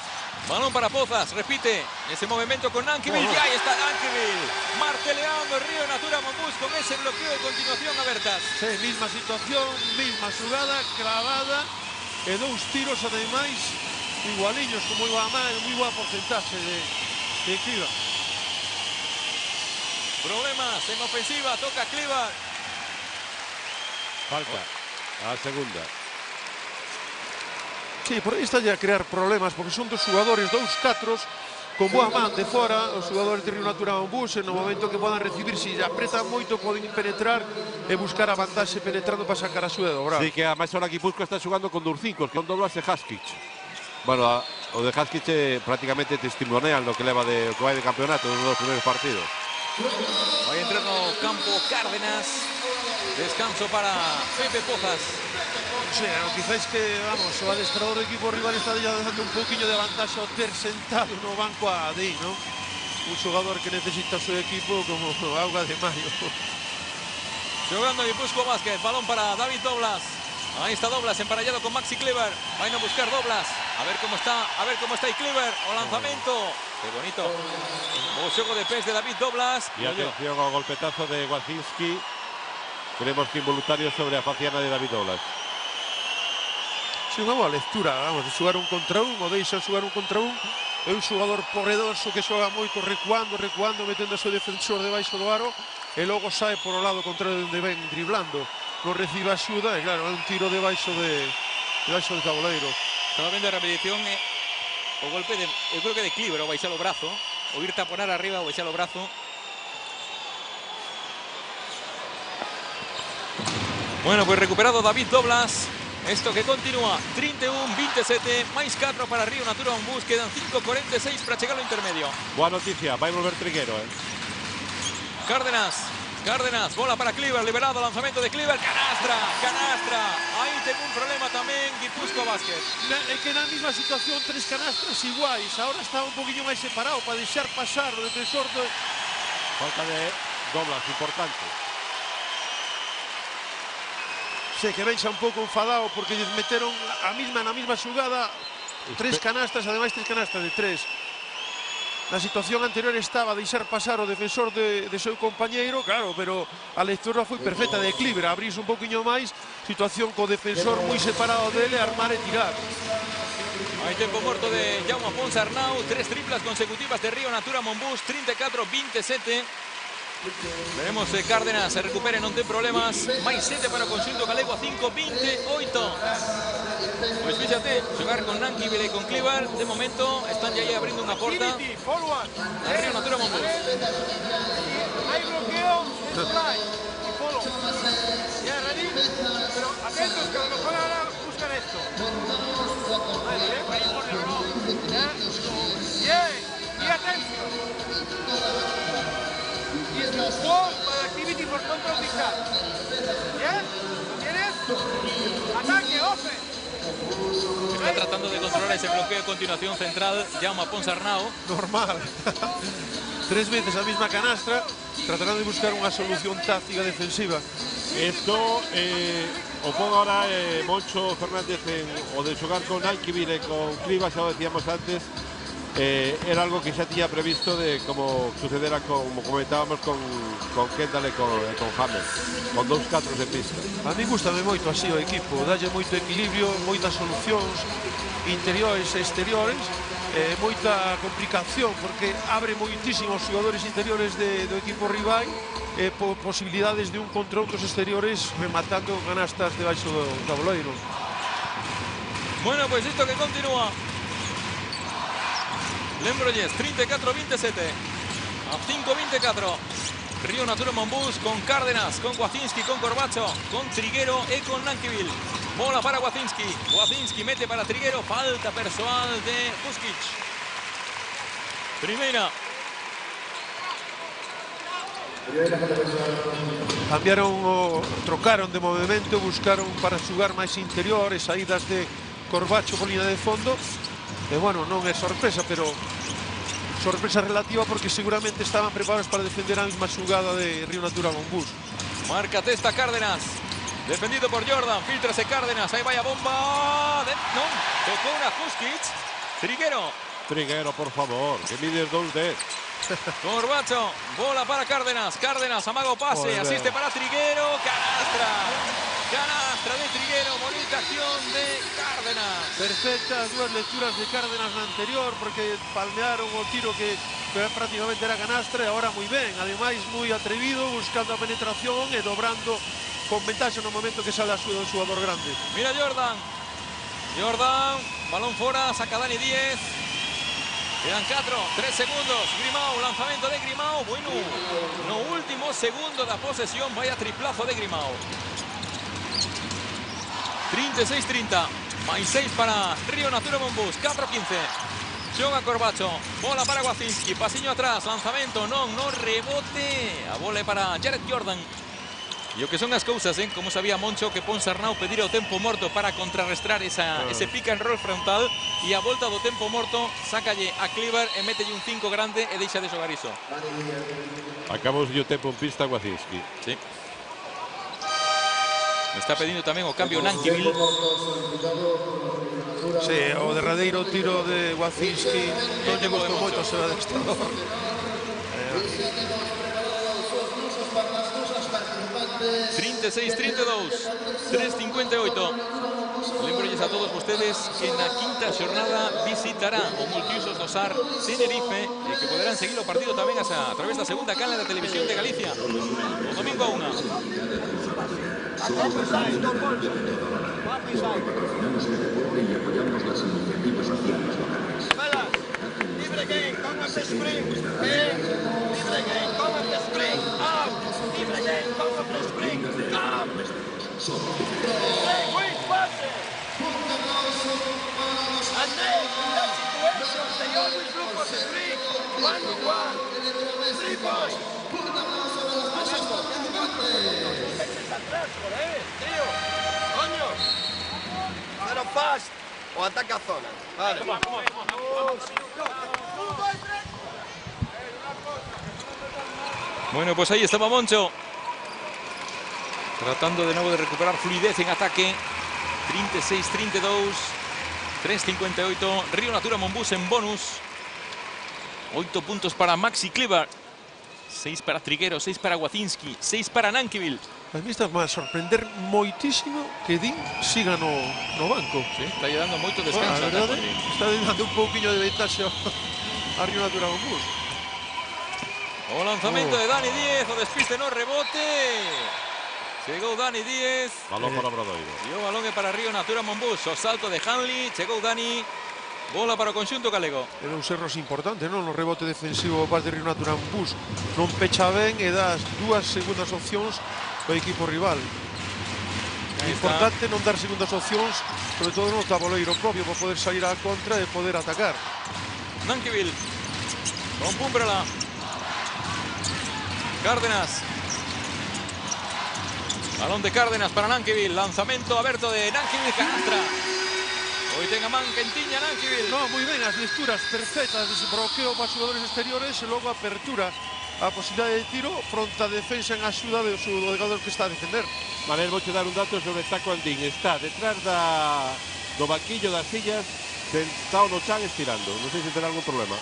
Balón para Pozas, repite ese movimiento con Nankivil, y ahí está Nankivil, marteleando Río Natura Monbús con ese bloqueo de continuación abertas. Sí, misma situación, misma xugada, clavada, e dous tiros ademais igualiños, con moi boa porcentaxe de Klivar. Problemas en ofensiva, toca Klivar. Falta, a segunda. Sí, por aí está a crear problemas, porque son dos xogadores, dous catros, con boa man de fora, os xogadores de Río Natura Monbús, no momento que podan recibir, se apretan moito, poden penetrar e buscar a vantaxe penetrando para sacar a súa dobrada. Sí, que además ahora Guipúzcoa está xugando con dos 5, con Doblas e Haskic. Bueno, o de Haskic prácticamente testimonean lo que leva que vai de campeonato nos dos primeiros partidos. Vai entrar no campo Cárdenas, descanso para Pepe Pozas. Sí, quizás que, vamos, o adestrador do equipo rival está dando un poquinho de vantaxe ao ter sentado no banco a Di, ¿no? Un xogador que necesita o seu equipo como auga de maio. Jugando Guipúzcoa Básquet, balón para David Doblas. Ahí está Doblas emparellado con Maxi Klivar. Van a buscar Doblas. A ver cómo está ahí Klivar. O lanzamiento. Qué bonito. O xogo de pés de David Doblas. Y atención ao golpetazo de Wacinski. Creemos que involuntario sobre a faciana de David Doblas. Sí, unha boa lectura, vamos, de xogar un contra un, ou deixa xogar un contra un. É un xogador porredoso que xoga moito recuando, metendo o seu defensor debaixo do aro, e logo sae por o lado contrario onde ven driblando. Non recibe axuda, e claro, é un tiro debaixo do tabuleiro. Estaba vendo a repetición, o golpe de, eu creo que de Klivar, o baixar o brazo, o ir taponar arriba, o baixar o brazo. Bueno, pues recuperado David Doblas. Esto que continúa, 31-27, máis 4 para Río Natura Monbús, quedan 5:46 para chegar ao intermedio. Boa noticia, vai volver Triguero, Cárdenas, bola para Klivar, liberado, lanzamiento de Klivar, canastra, aí ten un problema tamén Guipúzcoa Básquet. É que na mesma situación tres canastras iguais, ahora está un poquinho máis separado para deixar pasar o defensor do... Falta de Doblas, importante. Sé que venxa un pouco enfadado porque lles meteron na mesma xugada tres canastas, ademais tres canastas de tres. Na situación anterior estaba a deixar pasar o defensor de seu compañeiro, claro, pero a lectura foi perfecta de Klivar, abrirse un poquinho máis, situación co defensor moi separado dele, armar e tirar. Hai tempo morto de Jaume Pons Arnau, 3 triplas consecutivas de Río Natura Monbús, 34-27. Veremos se Cárdenas se recupere, non ten problemas. Máis 7 para o conxunto galego a 5-28. Pois fíxate, xogar con Nankivil e con Klivar. De momento están aí abrindo unha porta a Río Natura Monbús. Hay bloqueo, strike y follow. Ya, ready? Pero atentos que a lo mejor ahora buscan esto. Vale, ahí por el reloj. Ya. Bien, y atención. Y es un fall para activity por control dictar. ¿Ya? ¿Tienes? Ataque, ofe. Está tratando de controlar ese bloqueo de continuación central Jaume Pons Arnau. Normal. Tres veces a mesma canastra, tratarán de buscar unha solución táctica defensiva. Esto o pon ahora Moncho Fernández o de xogar con Nankivil e con Klivar, xa o decíamos antes, era algo que xa tiña previsto de como sucedera, como comentábamos con Kendall e con James, con 2 catros de pista. A mí gustame moito así o equipo, dalle moito equilibrio, moitas solucións interiores e exteriores, moita complicación porque abre moitísimos xogadores interiores do equipo rival, posibilidades de un contra outros exteriores rematando canastas debaixo do tabuleiro. Bueno, pues isto que continúa. Lembrolles, 34-27. A 5-24. Río Natura Monbus con Cárdenas, con Wacinski, con Corbacho, con Triguero y con Nankivil. Bola para Wacinski. Wacinski mete para Triguero. Falta personal de Kuskic. Primera. Cambiaron, trocaron de movimento, buscaron para xugar máis interior e saídas de Corbacho por línea de fondo. E bueno, non é sorpresa, pero sorpresa relativa porque seguramente estaban preparados para defender a mesma xugada de Río Natura Monbus. Marca testa Cárdenas. Defendido por Jordan. Filtrase Cárdenas. Ahí vaya bomba. No, tocó una Kuskic. Triguero. Triguero, por favor, que mides 2'10". Corbacho, bola para Cárdenas. Cárdenas, amago pase, asiste para Triguero. Canastra. Canastra de Triguero. Bonita acción de Cárdenas. Perfectas dúas lecturas de Cárdenas na anterior porque palmearon o tiro que prácticamente era canastra e agora moi ben. Ademais, moi atrevido, buscando a penetración e dobrando con ventaxa no momento que sale a súa do xogador grande. Mira Jordan. Jordan, balón fora, saca Dani 10. Quedan 4, 3 segundos. Grimau, lanzamento de Grimau. Bueno, no último segundo da posesión. Vaya triplazo de Grimau. 36-30. Máis 6 para Río Natura Monbus. 4-15. Xoga Corbacho. Bola para Wacinski. Pasiño atrás. Lanzamento. No rebote. A bola para Jared Jordan. E o que son as cousas, como sabía Moncho que Ponsarnau pedir o tempo morto para contrarrestar ese pick and roll frontal e a volta do tempo morto sácalle a Cleaver e mételle un 5 grande e deixa de xogar iso. Acabamos de o tempo en pista Wacinski. Sí. Me está pedindo tamén o cambio Nankivil. Sí, o derradeiro tiro de Wacinski non lle gustou moito a ser adestrador. 36-32, 3:58. Lembrolles a todos vostedes que na quinta xornada visitará o multiusos do SAR Tenerife e que poderán seguir o partido tamén a través da segunda canle da televisión de Galicia o domingo a 1. Libre game, come with the spring. Libre game, come with the spring. Out. Libre game, come with the spring. Out. Hey, wait, pass it. And then, in that situation, they always look for the spring. 1-1. 3 points. Eches atrás, joder, tío. Coño. Pero fast. O ataca a zona. Vale. Bueno, pues ahí estaba Moncho. Tratando de nuevo de recuperar fluidez en ataque. 36-32. 3:58. Río Natura Monbus en bonus. 8 puntos para Maxi Cleaver. 6 para Triguero, 6 para Wacinski, 6 para Nankivil. A mí está a sorprender moitísimo que Dean siga no banco. Sí, está lle dando moito descanso. A verdade, está dando un pouquiño de ventaxa a Río Natura Monbus. O lanzamento de Dani 10, o despiste no rebote. Chegou Dani 10. Balón para Obradoiro. E o balón é para Río Natura Monbus. O salto de Hanley, chegou Dani. Bola para o conxunto galego. Era uns erros importantes, non? No rebote defensivo por parte de Río Natura Monbus. Non pecha ben e dá as dúas segundas opcións ao equipo rival. É importante non dar segundas opcións, sobre todo no tabuleiro propio, para poder salir á contra e poder atacar. Nankivil con Pumbrala. Cárdenas. Balón de Cárdenas para Nankivil. Lanzamento aberto de Nankivil, canastra. Hoy tenga man quentiña Nankivil. No, moi ben, as lecturas perfectas dese bloqueo para os xogadores exteriores e logo apertura a posibilidade de tiro fronte a defensa en axuda do xogador que está a defender. Vale, vou te dar un dato sobre Taco Andín. Está detrás do banquillo das sillas Sentado no chan estirando. Non sei se terá algún problema.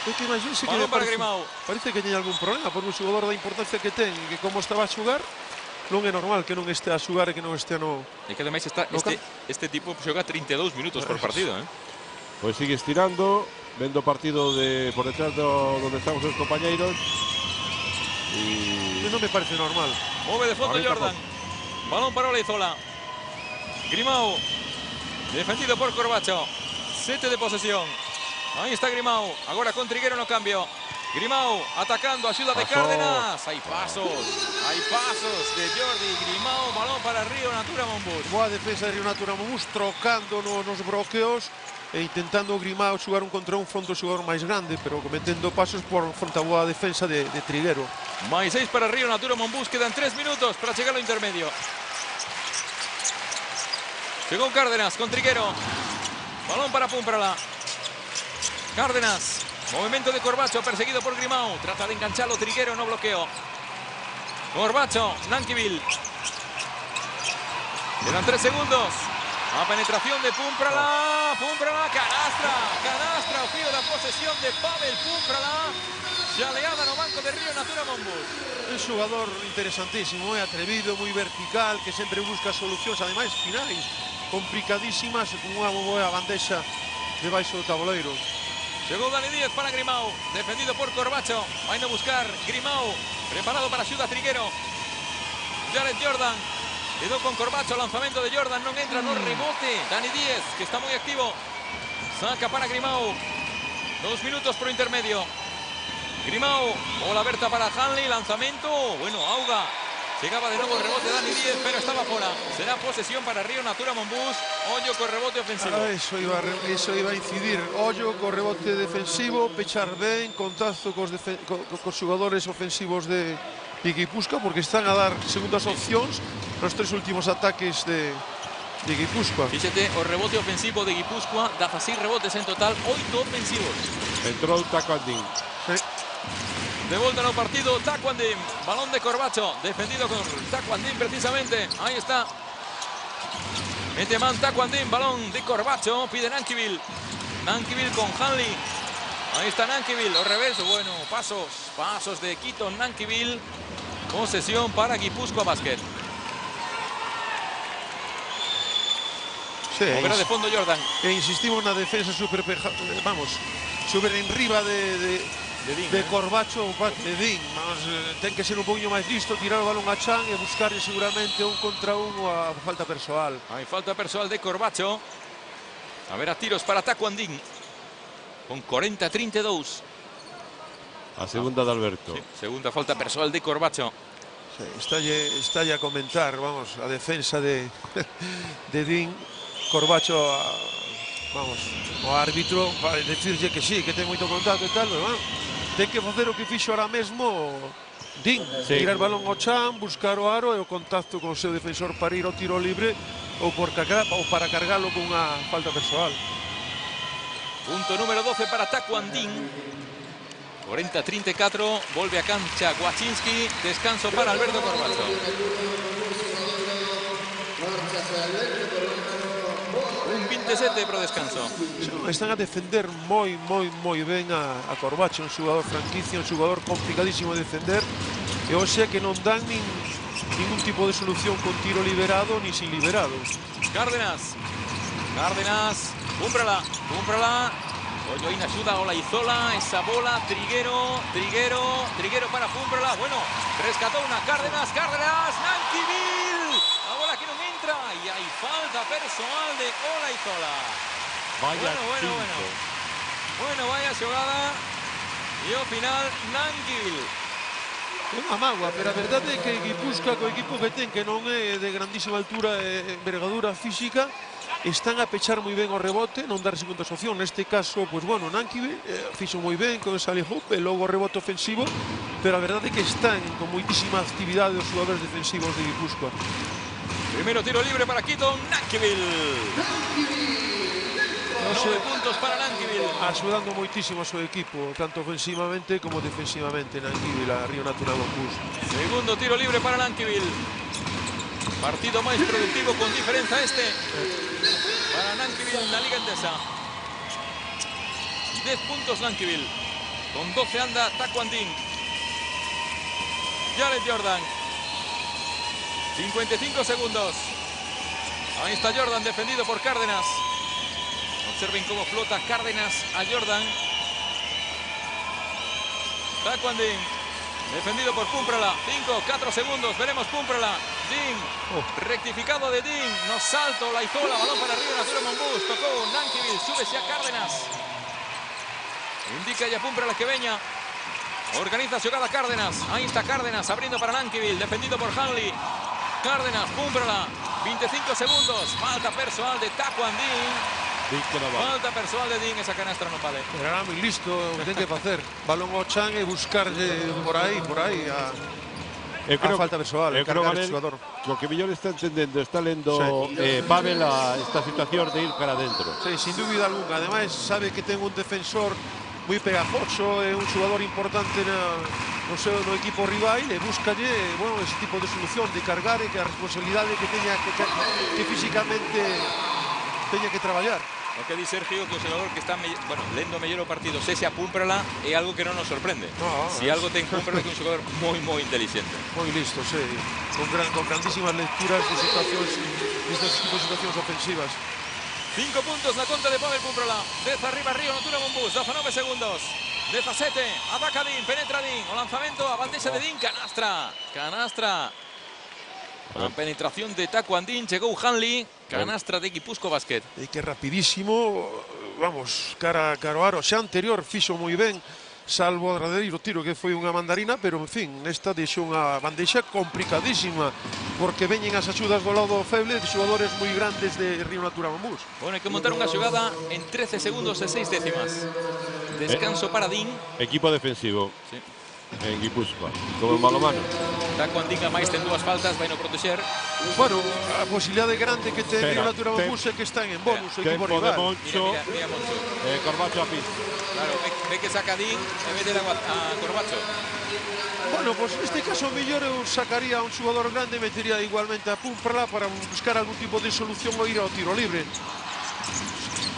É que imagínese que Balón para parece, Grimao. parece que teña algún problema por un xogador da importancia que ten, que como estaba a xugar, non é normal que non este a xugar e que non este no... E que ademais está este tipo xoga 32 minutos por partido, Pois sigue estirando, vendo o partido por detrás donde están os seus compañeiros. Non me parece normal. Move de fondo Jordan. Balón para Olaizola. Grimao. Defendido por Corbacho. 7 de posesión. Ahí está Grimao. Agora con Triguero no cambio. Grimao atacando, ayuda de Cárdenas. Hay pasos de Jordi. Grimao, balón para Río Natura Monbus. Boa defensa de Río Natura Monbus, trocando nos bloqueos e intentando Grimao xugar un contra un fronte o xogador máis grande, pero cometendo pasos por fronte a boa defensa de Triguero. Máis 6 para Río Natura Monbus. Quedan 3 minutos para chegar ao intermedio. Chegou Cárdenas con Triguero. Balón para Pumprala. Cárdenas. Movimiento de Corbacho, perseguido por Grimao. Trata de engancharlo Triguero, no bloqueo. Corbacho, Nankivil. Quedan 3 segundos. A penetración de Pumprala. Pumprala, canastra. O fío da posesión de Pavel Pumprala. Xaleada no banco de Río Natura Monbus. É un xogador interesantísimo, é atrevido, moi vertical, que sempre busca solucións, ademais finais complicadísimas, con unha boa bandexa debaixo do tabuleiro. Chegou Dani Díez para Grimao, defendido por Corbacho. Vai no buscar Grimao, preparado para axuda Triguero. Jared Jordan, quedou con Corbacho, lanzamento de Jordan, non entra no rebote. Dani Díez, que está moi activo, saca para Grimao. 2 minutos por intermedio. Grimao, bola aberta para Hanley, lanzamento, bueno, Auga. Llegaba de nuevo el rebote Dani Díez, pero estaba fuera. Será posesión para Río Natura Monbus. Ollo con rebote ofensivo. Eso iba a incidir. Ollo con rebote defensivo, pechar ben, contacto cos xogadores ofensivos de Guipúzcoa, porque están a dar segundas opcións nos 3 últimos ataques de Guipúzcoa. Fíxate, o rebote ofensivo de Guipúzcoa, 16 rebotes en total, 8 ofensivos. Entrou Tacuandín. Sí. De volta no partido, Tacuandín. Balón de Corbacho, defendido con Tacuandín precisamente. Ahí está. Mete man Tacuandín, balón de Corbacho, pide Nankivil. Nankivil con Hanley. Ahí está Nankivil, o reverso, bueno, pasos de Quito Nankivil. Posesión para Guipúzcoa Basket. Sí, Moverá de fondo Jordan. E insistimos na defensa super en riba de Corbacho ou de Din. Ten que ser un poquinho máis listo, tirar o balón a Chan e buscar seguramente un contra un ou a falta persoal. Hay falta persoal de Corbacho. A ver, a tiros para Tacuandín. Con 40-32. A segunda de Alberto. Sí, segunda falta persoal de Corbacho. Sí, está a comentar, vamos, a defensa de Din. Corbacho, vamos, o árbitro vai decirlle que sí, que ten moito contacto e tal, pero bueno, ten que facer o que fixo ahora mesmo Din, sí. Tirar balón ao chan, buscar o aro e o contacto con o seu defensor para ir ao tiro libre ou para cargalo con unha falta persoal. Punto número 12 para Tacuandín. 40-34, volve a cancha Guaczynski, descanso para Alberto Corbacho. Un 27 pro descanso. Están a defender moi ben a Corbacho, un xogador franquicia, un xogador complicadísimo de defender, e hoxe que non dan ningún tipo de solución con tiro liberado ni sin liberado. Cárdenas, Pumprala. Ollo in axuda a Olaizola, esa bola, Triguero para Pumprala, bueno, rescató una Cárdenas, Nankivil, a bola que non entra, e hai falta persoal de Olaizola. Vaya Bueno, vaya xogada, e ao final Nankivil. É unha mágoa, pero a verdade é que Guipúzcoa, co equipo que ten, que non é de grandísima altura e envergadura física, están a pechar moi ben o rebote, non dar segundas opción. Neste caso, pois bueno, Nankivil fixo moi ben con esa alley-oop e logo o rebote ofensivo, pero a verdade é que están con moitísima actividade os xogadores defensivos de Guipúzcoa. Primero tiro libre para Quito, Nankivil. 9 puntos para Nankivil. Axudando moitísimo ao seu equipo, tanto ofensivamente como defensivamente, Nankivil, a Río Natura Monbus. Segundo tiro libre para Nankivil. Partido máis productivo con diferenza este. para Nankivil en la Liga Endesa. 10 puntos Nankivil. Con 12 anda Taekwondo. Jared Jordan. 55 segundos. Ahí está Jordan, defendido por Cárdenas. Observen cómo flota Cárdenas a Jordan. Taekwondo. Defendido por Pumprala. 5, 4 segundos. Veremos Pumprala. Dean. Rectificado de Dean. No salto. La Izola. Balón para Río Natura Monbus. Tocó Nankivil. Súbese a Cárdenas. Indica ya Pumprala que veña. Organiza jugada Cárdenas. Ahí está Cárdenas abriendo para Nankivil. Defendido por Hanley. Cárdenas. Pumprala. 25 segundos. Falta personal de Taekwondo. Falta personal de Dean, esa canastra non vale. Era moi listo, ten que facer. Balón ao chan e buscarlle por aí a falta persoal, cargar o xogador. Lo que mellor está entendendo, está lendo Pavel esta situación de ir para adentro. Sí, sin dúbida alguna. Ademais, sabe que ten un defensor moi pegajoso, é un xogador importante no equipo rival e buscalle, bueno, ese tipo de solución de cargar e que a responsabilidade que teña que físicamente teña que traballar. O que di Sergio que o xogador que está lendo mellor o partido se a Pumprala é algo que non nos sorprende. Si algo ten Pumprala que é un xogador moi inteligente. Moi listo, sí. Con grandísimas lecturas de situacións, destes tipos de situacións ofensivas. 5 puntos na conta de Pavel Pumprala. 10 arriba Río Natura Monbus, 19 segundos. 17, ataca Dean, penetra Dean. O lanzamento a bandeja de Dean, canastra. A penetración de Taekwondo, chegou Hanley, canastra de Guipúzcoa Basket. E que rapidísimo, vamos, cara ao aro. Xa anterior fixo moi ben, salvo o derradeiro tiro que foi unha mandarina, pero en fin, nesta deixou unha bandexa complicadísima, porque veñen as axudas do lado feble de xogadores moi grandes de Río Natura Monbus. Bueno, hai que montar unha xogada en 13 segundos e 6 décimas. Descanso para Dean. Equipo defensivo. Sí. En Guipúzcoa, como en balonmano. Taekwondo a máis ten 2 faltas, vai no proteger. Bueno, a posibilidade grande que ten Río Natura Monbus é que están en bonus o equipo rival. Mira Moncho. Corbacho a pista. Claro, ve que saca Dean e mete a Corbacho. Bueno, pues neste caso mellor eu sacaría a un xogador grande e metería igualmente a Pumprala para buscar algún tipo de solución ou ir ao tiro libre.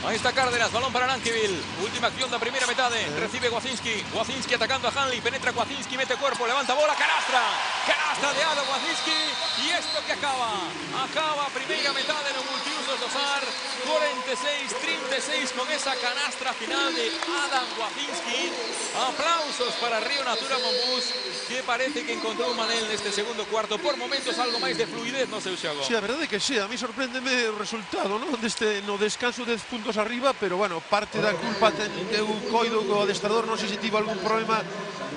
Ahí está Cárdenas, balón para Nankivil. Última acción da primeira metade. Recibe Wacinski. Wacinski atacando a Hanley. Penetra Wacinski, mete cuerpo, levanta bola, canastra. Canastra de Adam Wacinski. Y esto que acaba a primeira metade no multiusos do SAR. 46-36 con esa canastra final de Adam Wacinski. Aplausos para Río Natura Monbus, que parece que encontrou un manel neste segundo cuarto. Por momentos algo máis de fluidez no seu xogo. Sí, a verdade é que sí, a mí sorpréndeme o resultado, ¿no? No descanso 10 puntos arriba, pero bueno, parte da culpa de un coido co adestrador, non sei se tivo algún problema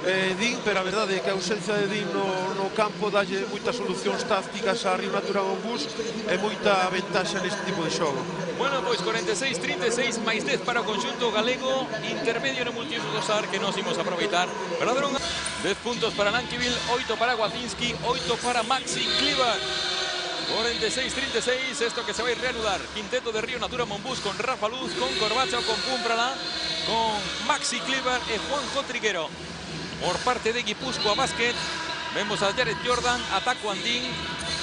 Dean, pero a verdade é que a ausencia de Dean no campo dalle moitas solucións tácticas a Río Natura Monbus e moita ventaxa neste tipo de xogo. Bueno, pois 46-36 máis 10 para o conxunto galego, intermedio no multiuso do SAR que nos imos aproveitar. Pero 10 puntos para Nankivil, 8 para Wacinski, 8 para Maxi Cleaver. 46-36, esto que se va a ir reanudar. Quinteto de Río Natura Monbus con Rafa Luz, con Corbacho, con Pumprala, con Maxi Cleaver y Juanjo Triguero. Por parte de Guipúzcoa Basket, vemos a Jared Jordan, a Taekwondo,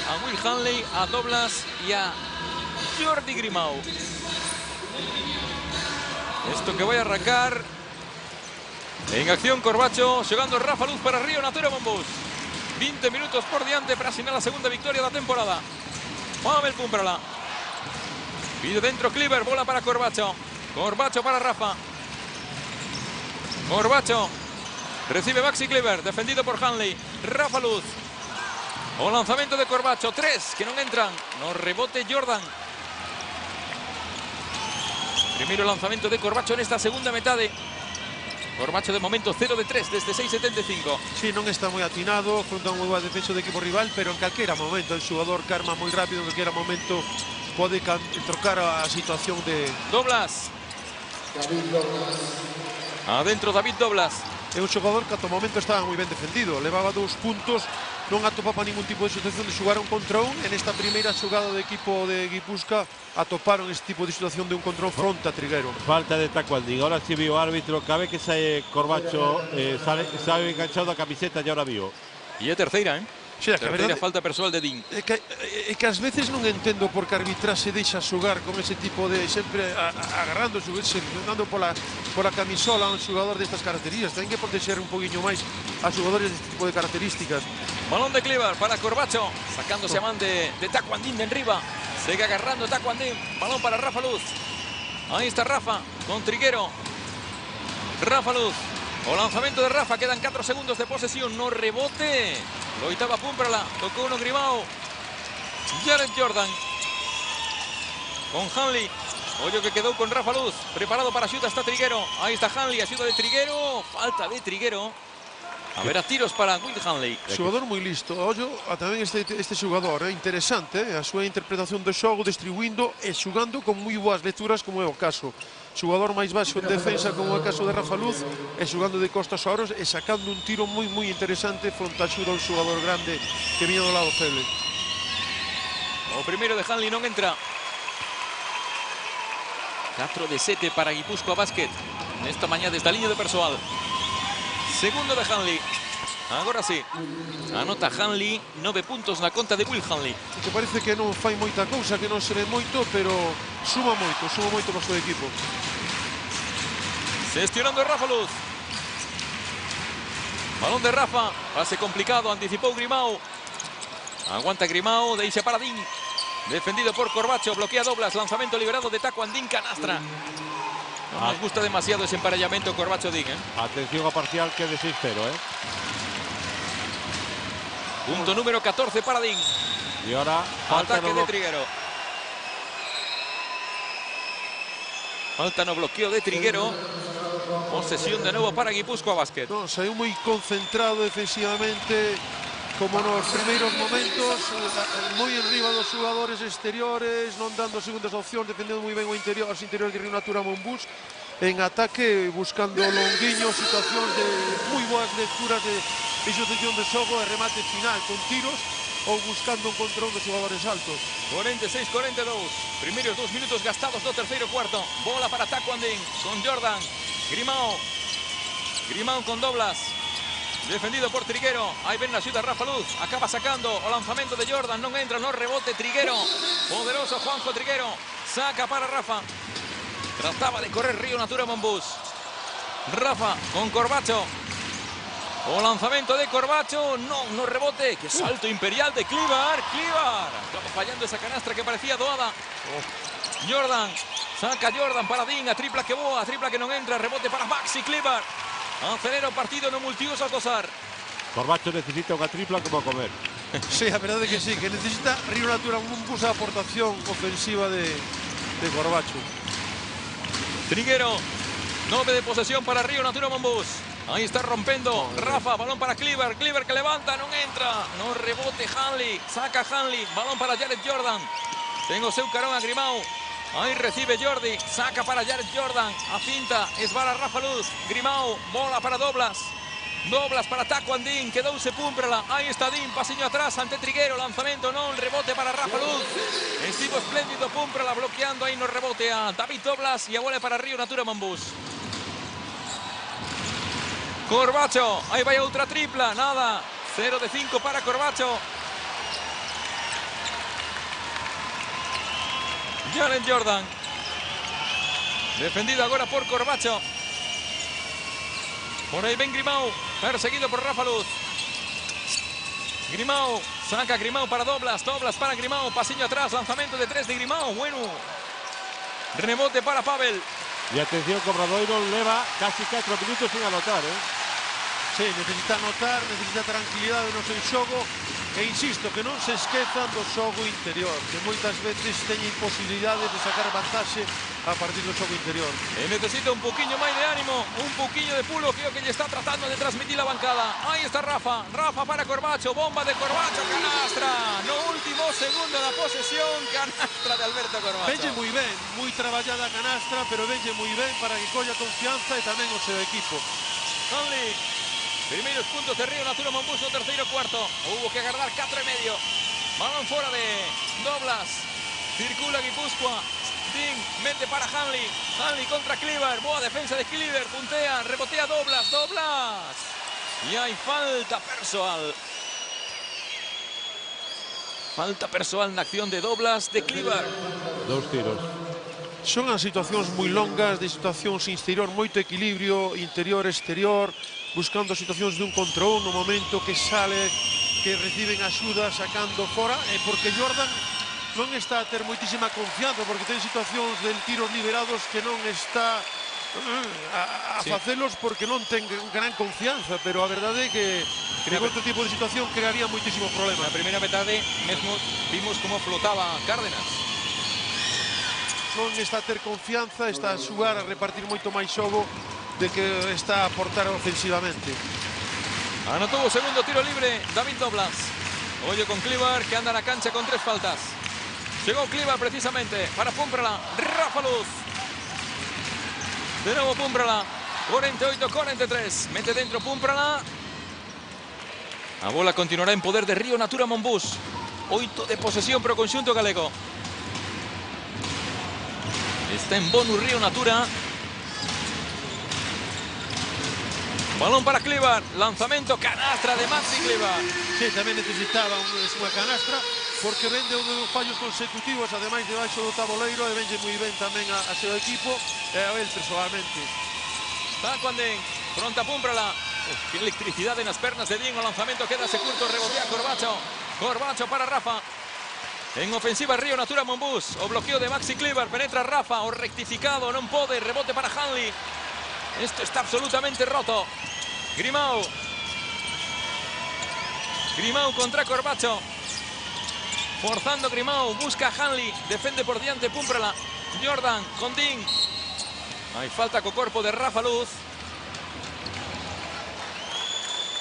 a Will Hanley, a Doblas y a Jordi Grimau. Esto que va a arrancar. En acción Corbacho, llegando Rafa Luz para Río Natura Monbus. 20 minutos por diante para asignar la segunda victoria de la temporada. Pavel Pumprala. Pide dentro Cleaver, bola para Corbacho. Corbacho para Rafa. Corbacho. Recibe Maxi Cleaver, defendido por Hanley. Rafa Luz. O lanzamiento de Corbacho. 3 que no entran. No rebote Jordan. Primero lanzamiento de Corbacho en esta segunda metad. Corbacho de momento 0 de 3 desde 6.75. Sí, non está moi atinado, fronte a un moi boa defensa do equipo rival, pero en calquera momento el xogador carma moi rápido, en calquera momento pode trocar a situación de... Doblas. Adentro David Doblas. É un xogador que ata o momento estaba moi ben defendido, levaba 2 puntos, non atopaba ningún tipo de situación de xogar un contra un. En esta primeira xogada do equipo de Guipúzcoa atoparon este tipo de situación de un contra un fronte a Triguero. Falta de Taekwondo, ahora sí vio árbitro, cabe que sae Corbacho, sabe enganchado a camiseta e ahora vio. E é terceira, Xa, que a Terceira verdade falta persoal de Dean. é que ás veces non entendo por que a arbitraxe deixa xogar con ese tipo de sempre agarrando, dando pola camisola a un xogador destas características. Ten que protexer un poquinho máis a xogadores deste tipo de características. Balón de Klivar para Corbacho, sacándose a man de Taekwondo de enriba. Sigue agarrando Taekwondo. Balón para Rafa Luz. Ahí está Rafa con Triguero. Rafa Luz. O lanzamento de Rafa, quedan 4 segundos de posesión, no rebote. Loitaba Púmprala, tocó uno Grimao. Jared Jordan. Con Hanley. Ollo que quedó con Rafa Luz. Preparado para xuta está Triguero. Ahí está Hanley, a xuta de Triguero. Falta de Triguero. A ver, a tiros para Will Hanley. Xogador moi listo. Ollo a tamén este xogador, interesante, a súa interpretación do xogo, distribuindo e xugando con moi boas lecturas, como é o caso. Xogador máis baixo en defensa, como é o caso de Rafa Luz, e xugando de costas a oros e sacando un tiro moi interesante fronte a xuda un xogador grande que viña do lado feble. O primeiro de Hanley non entra. 4 de 7 para Guipúzcoa Basket nesta mañá desde a liña de persoal. Segundo de Hanley. Agora sí. Anota Hanley, 9 puntos na conta de Will Hanley. Que parece que non fai moita cousa, que non se ve moito, pero suma moito para o seu equipo. Gestionando Rafa Luz. Balón de Rafa. Pase complicado, anticipou Grimao. Aguanta Grimao, deixa para Dean. Defendido por Corbacho, bloquea Doblas, lanzamento liberado de Taekwondo, Canastra. No nos gusta demasiado ese emparellamiento Corbacho-Dean, ¿eh? Atención a parcial que de 6-0, ¿eh? Punto número 14 para Dean. Y ahora falta ataque de Triguero. Falta no bloqueo de Triguero. Posesión de nuevo para Guipúzcoa Basket. No, saiu moi concentrado defensivamente, como nos primeiros momentos, moi enriba dos xogadores exteriores, non dando segundas opcións, defendendo moi ben os interiores de Río Natura Monbús. En ataque, buscando longuiños, situacións de moi boas lecturas de disposición de xogo e remate final con tiros ou buscando un contra un dos xogadores altos. 46-42, primeiros 2 minutos gastados do terceiro cuarto. Bola para Taekwondo con Jordan. Grimao con Doblas. Defendido por Triguero. Ahí ven la xuda Rafa Luz. Acaba sacando o lanzamento de Jordan. Non entra, no rebote Triguero. Poderoso Juanjo Triguero. Saca para Rafa. Trataba de correr Río Natura Monbús. Rafa con Corbacho. O lanzamento de Corbacho. No rebote. Qué salto imperial de Klivar. Acaba fallando esa canastra que parecía doada. Jordan. Saca Jordan para Dean. A tripla que boa. A tripla que non entra. Rebote para Maxi Klivar. Acelera o partido no multiuso a acosar. Corbacho necesita unha tripla como a comer. Sí, a verdade que sí, que necesita Río Natura Monbús a aportación ofensiva de Corbacho. Triguero, 9 de posesión para Río Natura Monbús. Ahí está rompendo Rafa, balón para Klivar que levanta, non entra. No rebote Hanley, saca Hanley, balón para Jared Jordan. Tengo seu carón a Grimao. Ahí recibe Jordi, saca para Jared Jordan, a finta, esbala Rafa Luz, Grimao, bola para Doblas. Doblas para Taekwondo, quedouse Púmprala, aí está Dean, pasiño atrás ante Triguero, lanzamento non, rebote para Rafa Luz. Estivo espléndido Púmprala bloqueando aí no rebote a David Doblas e a bola para Río Natura Monbús. Corbacho, aí vai outra tripla, nada, 0 de 5 para Corbacho. Jared Jordan. Defendido agora por Corbacho. Por aí ven Grimao, perseguido por Rafa Luz. Grimao, saca Grimao para Doblas, Doblas para Grimao, pasiño atrás, lanzamento de 3 de Grimao, bueno. Rebote para Pavel. Y atención, Obradoiro leva casi 4 minutos sin anotar, ¿eh? Sí, necesita anotar, necesita tranquilidade no seu xogo e insisto, que non se esquezan do xogo interior, que moitas veces teñen posibilidades de sacar vantaxe a partir do xogo interior. Necesita un poquinho máis de ánimo, un poquinho de pulo que é o que lle está tratando de transmitir la bancada. Aí está Rafa, Rafa para Corbacho, bomba de Corbacho, canastra. No último segundo da posesión, canastra de Alberto Corbacho. Venge moi ben, moi traballada a canastra, pero venge moi ben para que colla confianza e tamén o seu equipo. Hanley. Primeiros puntos de Río Natura Monbús no terceiro cuarto. Hubo que agardar 4 e medio. Balón fora de Doblas. Circula Guipúzcoa. Dean mete para Hanley. Hanley contra Klivar. Boa defensa de Klivar. Puntea, rebotea Doblas. Doblas. Y hay falta personal. Falta persoal na acción de Doblas de Klivar. 2 tiros. Son as situacións moi longas, de situacións interior, moito equilibrio, interior, exterior, buscando situacións de un contra un no momento que sale, que reciben axuda, sacando fora, e porque Jordan non está a ter moitísima confianza, porque ten situacións de tiros liberados que non está a facelos porque non ten gran confianza, pero a verdade é que en outro tipo de situación crearía moitísimos problemas. Na primeira metade mesmo vimos como flotaba Cárdenas. Non está a ter confianza, está a xugar, a repartir moito máis xogo de que está a aportar ofensivamente. Anotó o segundo tiro libre David Doblas. Ollo con Klivar, que anda na cancha con 3 faltas. Llegó Klivar precisamente para Pumprala. Rafa Luz. De novo Pumprala. 48-43. Mete dentro Pumprala. A bola continuará en poder de Río Natura Monbús. 8 de posesión pro conxunto galego. Está en bonus Río Natura. Balón para Klivar. Lanzamento, canastra de Maxi Klivar. Sí, tamén necesitaba unha canastra, porque vende un dos fallos consecutivos, ademais de baixo do tabuleiro, e vende moi ben tamén a seu equipo e a él personalmente. Tacuandén, pronta Pumprala. Qué electricidad en las pernas de Diego. Lanzamiento queda curto, rebotea Corbacho. Corbacho para Rafa. En ofensiva Río Natura Monbús. O bloqueo de Maxi Klivar. Penetra Rafa. O rectificado. Non pode. Rebote para Hanley. Esto está absolutamente roto. Grimau. Grimau contra Corbacho. Forzando Grimau. Busca Hanley. Defende por diante Pumprala. Jordan con Dean. Hay falta co corpo de Rafa Luz.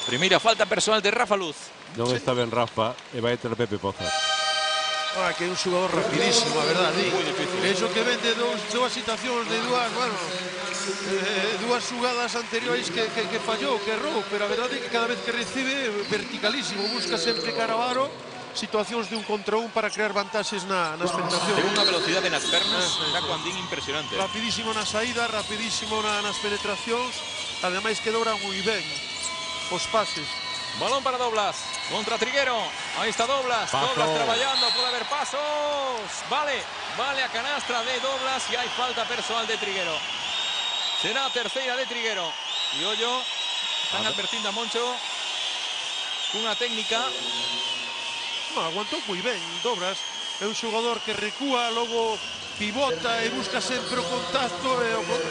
Primeira falta personal de Rafa Luz. Non está ben Rafa e vai ter Pepe Pozas. Que é un xogador rapidísimo, a verdade. Moi difícil. Eso que vende dúas situacións de dúas xugadas anteriores que fallou, que errou, pero a verdade é que cada vez que recibe verticalísimo, busca sempre cara ao aro, situacións de un contra un para crear vantaxes nas penetracións. Ten unha velocidade nas pernas, Tacuandín impresionante. Rapidísimo na saída, rapidísimo nas penetracións, ademais que dobra moi ben os pases. Balón para Doblas, contra Triguero. Ahí está Doblas, Paso. Doblas traballando, puede haber pasos. Vale a canastra de Doblas e hai falta personal de Triguero. Será a terceira de Triguero. E ollo, están advertindo a Moncho cunha técnica. Aguantou moi ben Doblas, é un xogador que recúa, logo pivota e busca sempre o contacto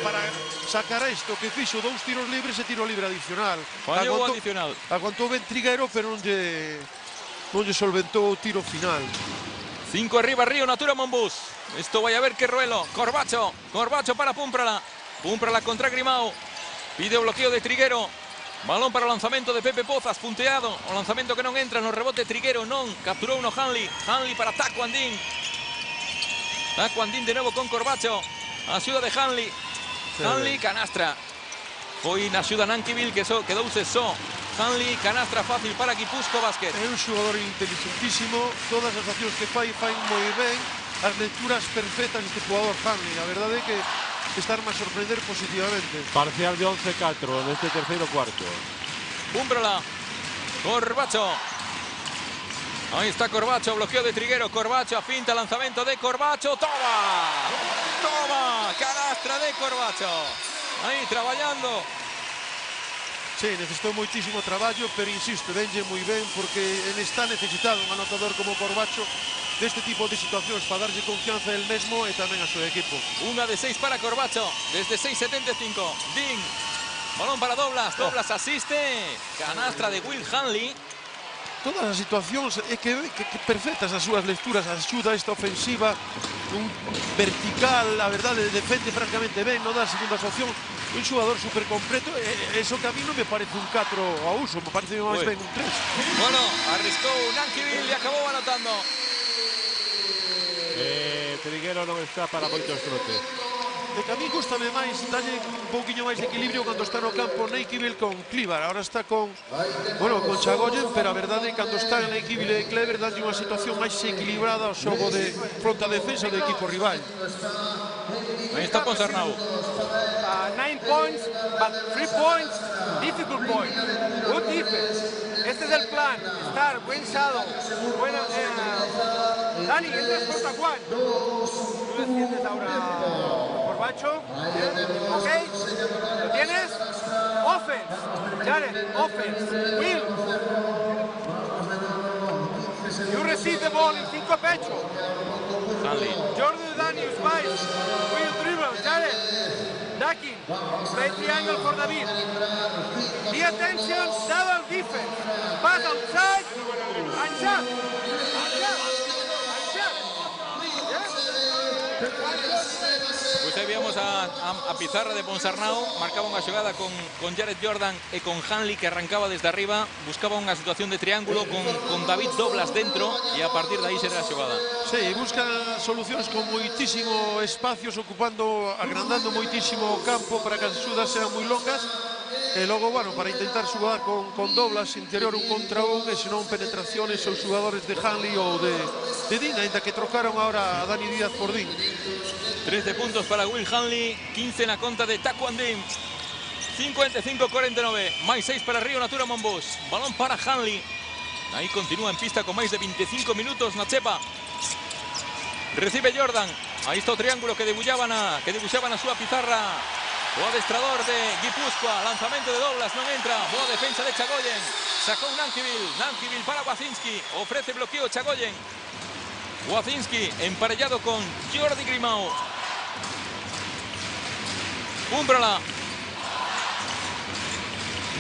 para sacar isto que fixo 2 tiros libres e tiro libre adicional. Fallou o adicional. Aguantou ben Triguero, pero non lle solventou o tiro final. 5 arriba Río Natura Monbús. Esto vai a ver que ruelo. Corbacho para Pumprala. Pumprala contra Grimau. Pide o bloqueo de Triguero. Balón para o lanzamento de Pepe Pozas, punteado. O lanzamento que non entra no rebote Triguero, non. Capturou uno Hanley. Hanley para Tacuandín. Tacuandín de novo con Corbacho. Axuda de Hanley. Hanley, canastra. Foi na axuda Nankivil que quedouse só. Hanley, canastra fácil para Guipúzcoa Basket. É un xogador inteligentísimo. Todas as accións que fai moi ben. As lecturas perfectas deste jugador Hanley. A verdade é que estarme a sorprender positivamente. Parcial de 11-4 neste terceiro cuarto. Pumprala. Corbacho. Ahí está Corbacho, bloqueo de Triguero. Corbacho a finta, lanzamiento de Corbacho. ¡Toma! Canastra de Corbacho. Ahí traballando. Sí, necesitou moitísimo traballo, pero insisto, venlle moi ben porque está necesitado un anotador como Corbacho deste tipo de situacións para darlle confianza a él mesmo e tamén a seu equipo. 1 de 6 para Corbacho, desde 6.75. Ding. Balón para Doblas. Doblas asiste. Canastra de Will Hanley. Todas as situacións é que perfectas as súas lecturas, axuda esta ofensiva, un vertical, a verdade, defende francamente ben, non dá segundas opcións, un xogador super completo, eso que a mí non me parece un 4 a uso, me parece máis ben un 3. Bueno, arriscou Nankivil e acabou anotando. Triguero non está para moitos trotes. De que a mí gustame máis, dalle un pouquiño máis de equilibrio cando está no campo Nankivil con Klivar. Ahora está con Chagoyen, pero a verdade é que cando está Nankivil e Klivar dalle unha situación máis equilibrada ao xogo de fronta defensa do equipo rival. Aí está Ponsarnau. 9 points, but 3 points, difficult point. Good defense. Esta es es el plan. Estar buen sado. Buena, Dani, entras contra Juan. Tú defiendes ahora Corbacho. ¿Ok? ¿Lo tienes? Offense. Jared, offense. Will. You receive the ball in 5 pecho. Hanley. Jordan, Dani, Spice. Will dribble. Jared. Ducking. Play triangle for David. Pay attention. Double defense. Pass outside. And shot. And shot. And shot. Pois aí víamos a pizarra de Ponsarnau, marcaba unha xogada con Jared Jordan e con Hanley, que arrancaba desde arriba, buscaba unha situación de triángulo con David Doblas dentro e a partir de aí será a xogada. Sí, buscan solucións con moitísimo espacios, agrandando moitísimo o campo para que as xudas sean moi longas. E logo, bueno, para intentar xogar con Doblas interior un contra un, e senón penetraciones os xogadores de Hanley ou de Dean, ainda que trocaron ahora a Dani Díaz por Dean. 13 puntos para Will Hanley, 15 na conta de Taquan Dean. 55-49, máis 6 para Río Natura Monbus. Balón para Hanley. Aí continúa en pista con máis de 25 minutos na chepa. Recibe Jordan. Aí está o triángulo que dibuixaban a súa pizarra o adestrador de Guipúzcoa. Lanzamento de Doblas, non entra. Boa defensa de Chagoyen. Sacou Nankivil para Wacinski. Ofrece bloqueo Chagoyen. Wacinski emparellado con Jordi Grimau. Umbrala.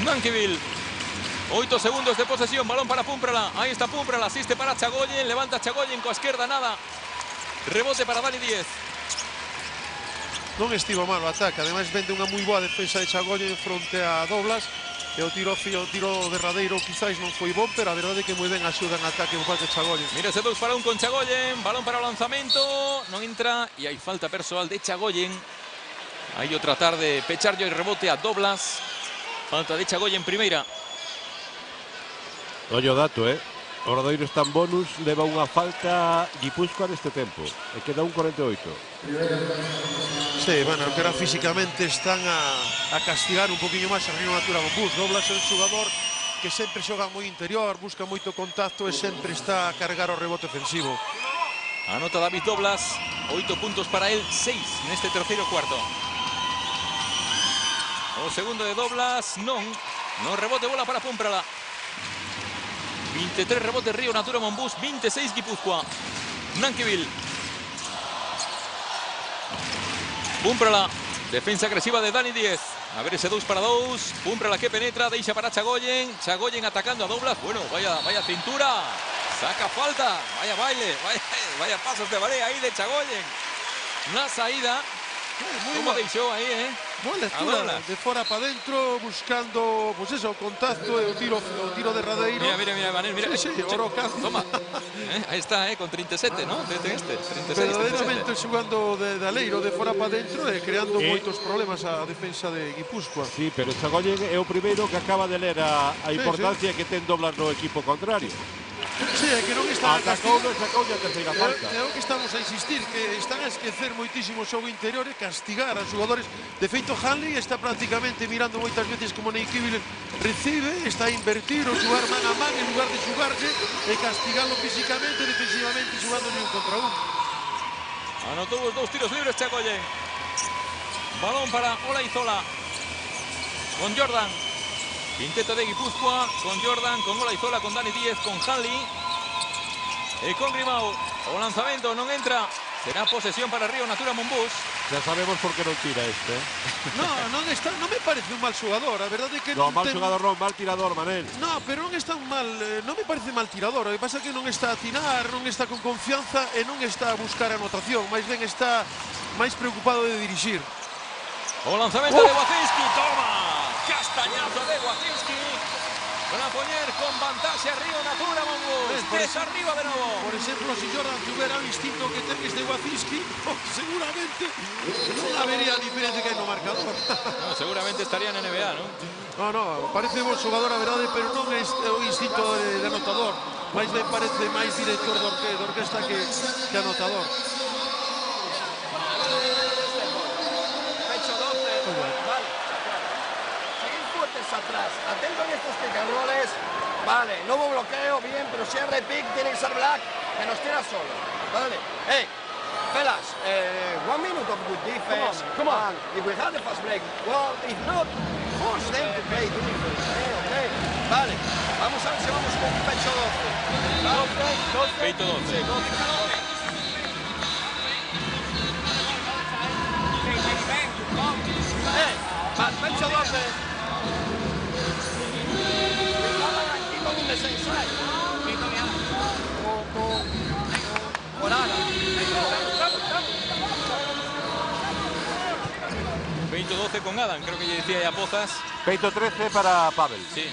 Nankivil. 8 segundos de posesión. Balón para Pumprala. Ahí está Pumprala. Asiste para Chagoyen. Levanta Chagoyen coa esquerda. Nada. Rebote para Dani Díez. Non estivo mal o ataque. Ademais vende unha moi boa defensa de Chagoyen fronte a Doblas. E o tiro derradeiro quizáis non foi bom, pero a verdade é que moi ben axuda en ataque por parte de Chagoyen. Mira ese 2 para 1 con Chagoyen. Balón para o lanzamento. Non entra e hai falta persoal de Chagoyen. Aí o tratar de pecharlle o rebote a Doblas. Falta de Chagoyen primeira. Ollo dato, o Obradoiro está en bonus, leva unha falta Guipúzcoa neste tempo e queda un 48. Sí, bueno, que ahora físicamente están a castigar un poquinho máis a Río Natura Monbus. Doblas é un xogador que sempre xoga moi interior, busca moito contacto e sempre está a cargar o rebote ofensivo. Anota David Doblas, 8 puntos para él, 6 neste terceiro cuarto. O segundo de Doblas, non rebote, bola para Pumprala. 23 rebotes Río Natura Monbus, 26 Guipúzcoa. Nankivil. Pumprala, defensa agresiva de Dani Díez. A ver ese 2 para 2. Pumprala que penetra, deixa para Chagoyen. Chagoyen atacando a Doblas. Bueno, vaya cintura. Saca falta. Vaya baile, vaya pasos de ballet ahí de Chagoyen. Una saída. ¿Cómo deixou aí, Boa lectura, de fora para dentro, buscando, pues eso, o contacto e o tiro derradeiro. Mira, Manel, mira. Sí, oro cambio. Toma. Ahí está, con 37, ¿no? 36, verdadeiramente xogando de aleiro, de fora para dentro e creando moitos problemas a defensa de Guipúzcoa. Sí, pero Chagoyen é o primeiro que acaba de ler a importancia que ten Doblas no equipo contrario. Sí, é que non está a castigar. Sacoulle a terceira falta. É o que estamos a insistir, que están a esquecer moitísimo o xogo interior e castigar a xogadores. De feito, Hanley está prácticamente mirando moitas veces como Nankivil recibe, está a invertir o xogar man a man en lugar de xogarse e castigarlo físicamente e defensivamente xogando un contra un. Anotó os 2 tiros libres Chagoyen. Balón para Olaizola. Con Jordan. Quinteto de Guipúzcoa, con Jordan, con Olaizola, con Dani Díez, con Hanley e con Grimau. O lanzamento non entra. Será posesión para Río Natura Monbus. Ya sabemos por qué non tira este. Non me parece un mal xogador, a verdade é que non mal xogador, non, mal tirador, Manel. No, pero non está un mal, non me parece mal tirador. O que pasa é que non está a atinar, non está con confianza e non está a buscar anotación, máis ben está máis preocupado de dirixir. O lanzamento de Wacinski, toma. Castañazo de Wacinski para poner con vantaxe a Río Natura Monbus. Arriba de novo. Por exemplo, se Jordan tuvera o instinto que ten este Wacinski, seguramente non habería a diferencia que hai no marcador. No, seguramente estaría en NBA, ¿no? No, parece bon xogador a verdade, pero non é o instinto de anotador. Mais ben parece máis director de orquesta que anotador. Atrás, atento en estos pick and rolls, Vale, no hubo bloqueo, bien, pero si hay repick tiene que ser Black, que nos tira solo. Vale. Hey, fellas, 1 minute of good defense. Come on. If we had the fast break, well, if not, force them to play defense. Okay. Vale, vamos a ver si vamos con pecho 12. Peito 12. Pecho 12. Por ahora. 20-12 con Adam, creo que ya decía ya Pozas. Peito 13 para Pavel. Sí.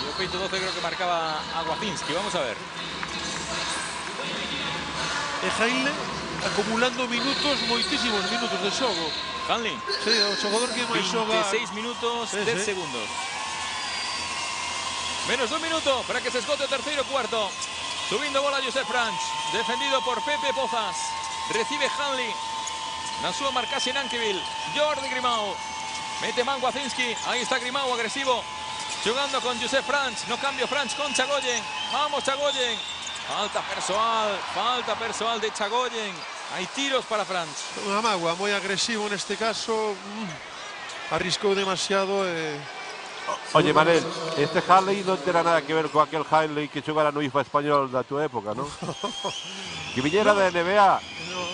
Yo peito 12 creo que marcaba a Wacinski. Vamos a ver. Hanley acumulando moitísimos minutos de xogo. Hanley. Sí, o xogador que máis xoga. 26 minutos, Sí, 10 sí. segundos. Menos de un minuto para que se esgote o terceiro cuarto. Subindo bola Josep Franch. Defendido por Pepe Pozas. Recibe Hanley. Na súa marcase Nankivil. Jordi Grimau. Mete man Wacinski. Ahí está Grimau, agresivo. Jugando con Josep Franch. No cambio Franch con Chagoyen. Vamos Chagoyen. Falta personal de Chagoyen. Hay tiros para Franch. Unha mágoa moi agresivo neste caso. Arriscou demasiado. Oye, Manel, este Hanley non terá nada que ver con aquel Hanley que xogara no IFA español da tua época, non? Que viñera da NBA. No,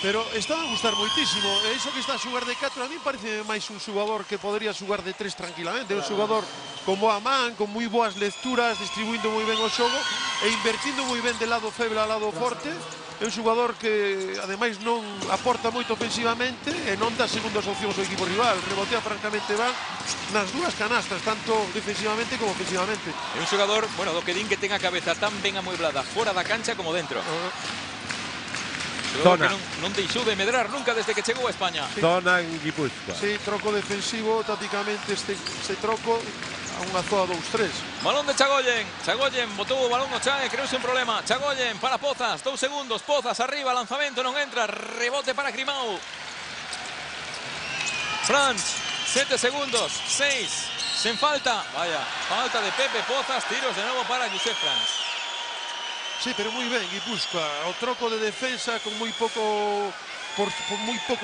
pero está a gustar moitísimo. E iso que está a xugar de 4 a mí parece máis un xogador que podría xugar de 3 tranquilamente. Un xogador con boa man, con moi boas lecturas, distribuindo moi ben o xogo e invertindo moi ben de lado feble a lado forte. É un xogador que ademais non aporta moito ofensivamente e non dá segundas opcións ao equipo rival. Rebotea francamente ben nas dúas canastas, tanto defensivamente como ofensivamente. É un xogador, bueno, do que din que ten a cabeza tan ben amueblada fora da cancha como dentro. Zona. Que non deixou de medrar nunca desde que chegou a España. Zona en Guipúzcoa. Sí, troco defensivo, tácticamente este troco a unha zoa 2-3. Balón de Chagoyen. Chagoyen botou o balón no Chae, creouse un problema. Chagoyen para Pozas, 2 segundos. Pozas arriba, lanzamento non entra. Rebote para Grimau. Franch, 7 segundos, 6. Sen falta. Vaya, falta de Pepe Pozas. Tiros de nuevo para Josep Franch. Sí, pero moi ben, Guipúzcoa. O troco de defensa con moi pouco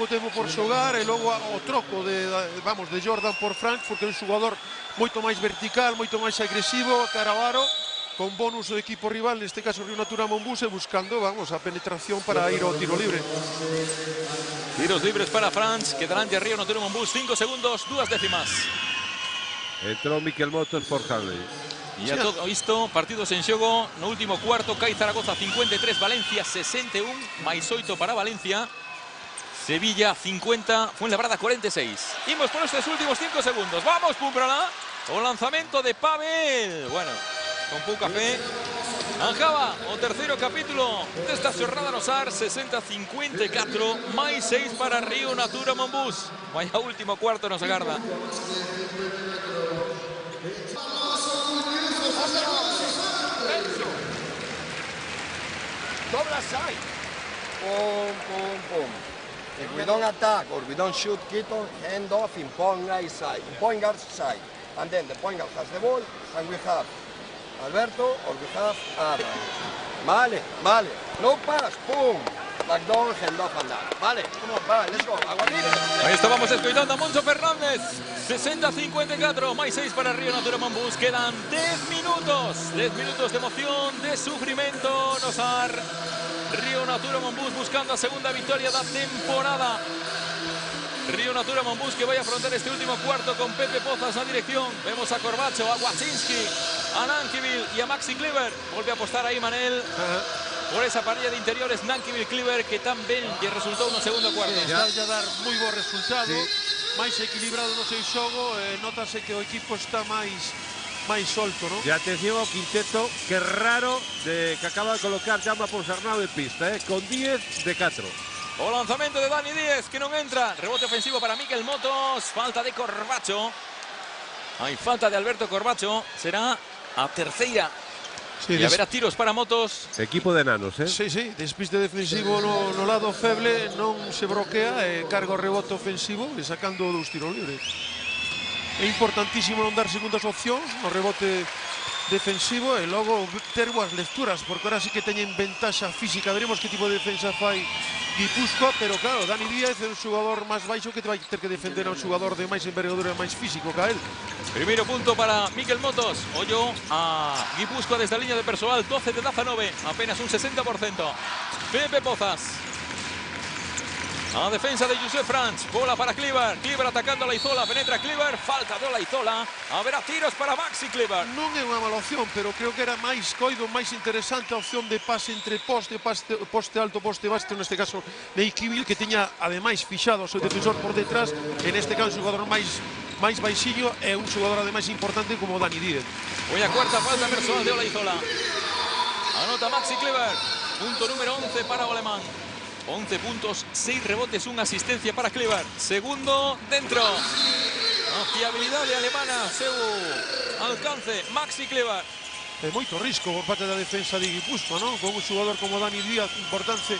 tempo por xogar e logo o troco de Jordan por Franch, porque é un xogador moito máis vertical, moito máis agresivo, cara ao aro, con bonus do equipo rival, neste caso Río Natura Monbus, buscando, a penetración para ir ao tiro libre. Tiros libres para Franch, quedarán de Río Natura Monbus, 5 segundos, 2 décimas. Entrou Miquel Motos por Hanley. E a todo isto, partidos en xogo no último cuarto. CAI Zaragoza 53, Valencia 61, máis 8 para Valencia. Sevilla 50, Fuenlabrada 46. Imos por estes últimos 5 segundos. Vamos, Pumbrala. O lanzamento de Pavel. Bueno, con pouca fe. Anjaba o terceiro capítulo desta xornada no SAR, 60-54, máis 6 para Río Natura Monbus. Vaya último cuarto nos agarda. Dobla side. Pum, pum, pum. If we don't attack or we don't shoot, keep on hand off in point guard side, point guard side. And then the point guard has the ball and we have Alberto or we have Adam. Vale. No pass, boom. Backdoor, hand off and down. Vale, come on, vale, let's go. Aí estábamos escoitando a Moncho Fernández. 60-54, máis 6 para Río Natura Monbus. Quedan 10 minutos. 10 minutos de emoción, de sufrimento no SAR. Río Natura Monbus buscando a segunda victoria da temporada. Río Natura Monbus que vai a afrontar este último cuarto con Pepe Pozas na dirección. Vemos a Corbacho, a Wacinski, a Nankivil e a Maxi Kleber. Volve a apostar aí Manel por esa parella de interiores Nankivil-Kleber que tan ben lle resultou no segundo cuarto. Está a dar moi bo resultado, máis equilibrado no seu xogo, notase que o equipo está máis solto, ¿no? E atención ao quinteto, que raro que acaba de colocar Jaume Ponsarnau en pista, con 10 de 4. O lanzamento de Dani Díez que non entra. Rebote ofensivo para Miquel Motos. Falta de Corbacho. Hai falta de Alberto Corbacho. Será a terceira. Sí, e haberá tiros para Motos. Equipo de nanos, Sí, despiste defensivo no lado feble, non se bloquea, carga o rebote ofensivo e sacando 2 tiros libres. É importantísimo non dar segundas opcións no rebote defensivo e logo ter boas lecturas, porque ahora sí que teñen ventaxa física. Veremos que tipo de defensa fai Guipúzcoa, pero claro, Dani Díaz é un xogador máis baixo que te vai ter que defender a un xogador de máis envergadura e máis físico que a él. Primeiro punto para Miquel Motos. Ollo a Guipúzcoa desde a línea de persoal, 12 de 19, apenas un 60%. Pepe Pozas. A defensa de Josep Franch, bola para Kliber, Kliber atacando a Olaizola, penetra Kliber, falta de Olaizola, haberá tiros para Maxi Kliber. Non é unha mala opción, pero creo que era máis coido, máis interesante a opción de pase entre poste alto, poste baixo, neste caso Neikibil, que tiña ademais fixado o seu defensor por detrás, en este caso un xogador máis baixillo e un xogador ademais importante como Dani Díaz. Hoy a cuarta falta personal de Olaizola. Anota Maxi Kliber, punto número 11 para o alemán. 11 puntos, 6 rebotes, una asistencia para Kliber. Segundo, dentro. A fiabilidade alemana, seu alcance, Maxi Kliber. É moito risco por parte da defensa de Guipúzcoa, non? Con un xogador como Dani Díaz, importante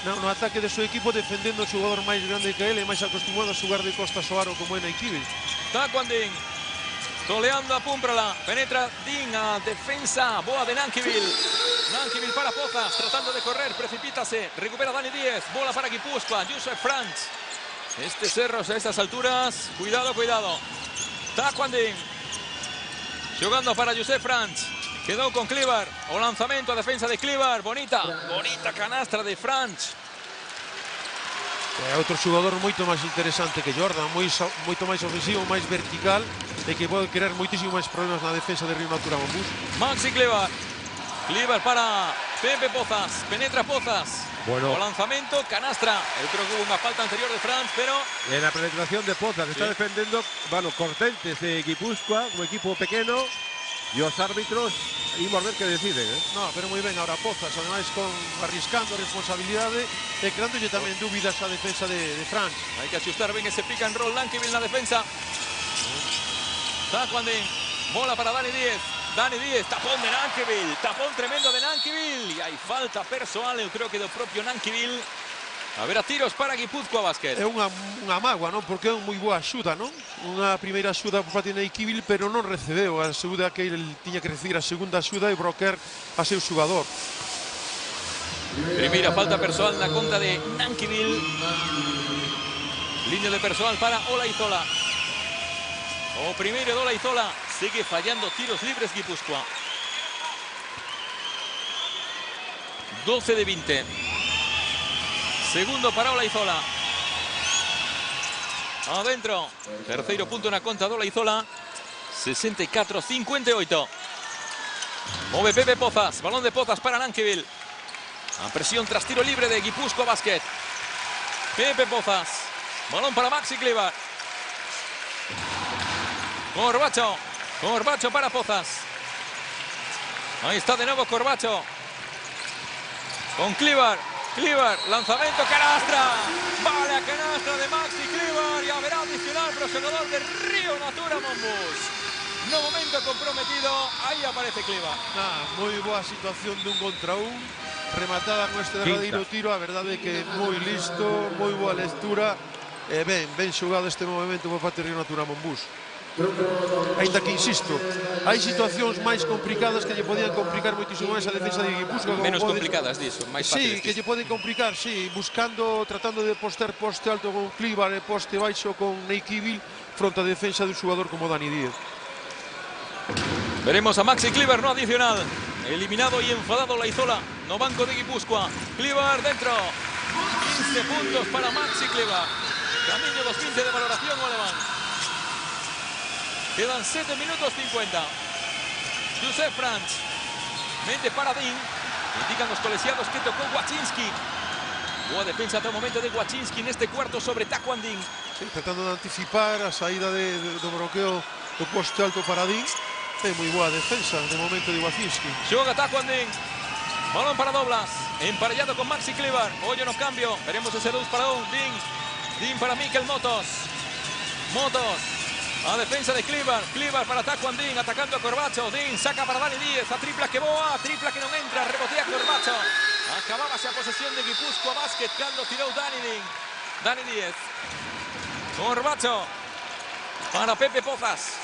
no ataque de seu equipo, defendendo o xogador máis grande que ele, máis acostumado a xogar de costas ao aro como é Neikibil. Taquan Din, toleando a Pumprala, penetra Din a defensa, boa de Nankibil. Nankibil para Pozas, tratando de correr, precipítase, recupera Dani Díaz, bola para Guipúzcoa, Josep Franch. Cerros a estas alturas, cuidado, cuidado. Taquan Din, jugando para Josep Franch, quedou con Kliber, o lanzamento a defensa de Kliber, bonita canastra de Franch. É outro xogador moito máis interesante que Jordan, moito máis ofensivo, máis vertical, e que pode crear moitísimo máis problemas na defensa de Río Natura Monbus. Maxi Kliber. Kliber para Pepe Pozas, penetra Pozas. Bueno. O lanzamento, canastra. Eu creo que hubo unha falta anterior de Franz, pero... En la penetración de Pozas está defendiendo, bueno, Cortentes de Guipúzcoa, un equipo pequeño, y los árbitros, imos a ver que deciden, ¿eh? No, pero moi ben, ahora Pozas, ademais arriscando responsabilidade e creándolle tamén dúbidas á defensa de Franz. Hay que ajustar bien ese pick and roll, Nankibil en la defensa. Taquan Din, bola para Dani Díaz. Dani Díaz, tapón de Nankibil, tapón tremendo de Nankibil. E hai falta persoal, eu creo que do propio Nankibil. A ver, a tiros para Guipúzcoa Basket. É unha mágoa, non? Porque é unha moi boa axuda, non? Unha primeira axuda por parte de Neikibil, pero non recebeu a axuda que ele tiña que recibir, a segunda axuda e bloquear a seu xogador. Primeira falta persoal na conta de Nankibil. Línea de persoal para Olaizola. O primeiro de Olaizola. Sigue fallando tiros libres Guipúzcoa. 12 de 20. Segundo para Olaizola. Adentro. Terceiro punto na conta de Olaizola. 64-58. Move Pepe Pozas. Balón de Pozas para Nankibil. A presión tras tiro libre de Guipúzcoa Basket. Pepe Pozas. Balón para Maxi Kliber. Corbacho para Pozas. Ahí está de nuevo Corbacho. Con Kliber. Lanzamento, canastra. Vale a canastra de Maxi Kliber. Y habrá adicional para el jugador de Río Natura Monbus. No momento comprometido. Ahí aparece Kliber. Moi boa situación de un contra un. Rematada con este derradeiro tiro. A verdade é que moi listo. Moi boa lectura. Ben xogado este movimento por parte de Río Natura Monbus. Ainda que insisto, hai situacións máis complicadas que lle podían complicar moitísimo máis a defensa de Guipúzcoa. Menos complicadas diso, máis fáciles. Sí, que lle poden complicar, sí, tratando de poster poste alto con Kliber e poste baixo con Neikibil fronte a defensa dun xogador como Dani Díaz. Veremos a Maxi Kliber no adicional. Eliminado y enfadado Olaizola, no banco de Guipúzcoa. Kliber dentro. 15 puntos para Maxi Kliber. Camino 2.15 de valoración o alemán. Quedan 7 minutos 50. Josep Franch. Mente para Din. Indican los colegiados que tocó Wachinski. Boa defensa hasta el momento de Wachinski en este cuarto sobre Taquan Din. Sí, tratando de anticipar a saída do bloqueo do poste alto para Din. É moi boa defensa de momento de Wachinski. Xoga Taquan Din. Balón para Doblas. Emparellado con Maxi Kliber. Hoyo no cambio. Veremos ese 2 para 1. Din para Miquel Motos. A defensa de Kliber. Kliber para Taquan Din, atacando a Corbacho. Din saca para Dani Díaz. A tripla que boa, tripla que non entra. Rebotea Corbacho. Acabábase a posesión de Guipúzcoa Basket cando tirou Dani Díaz. Corbacho. para Pepe Pozas.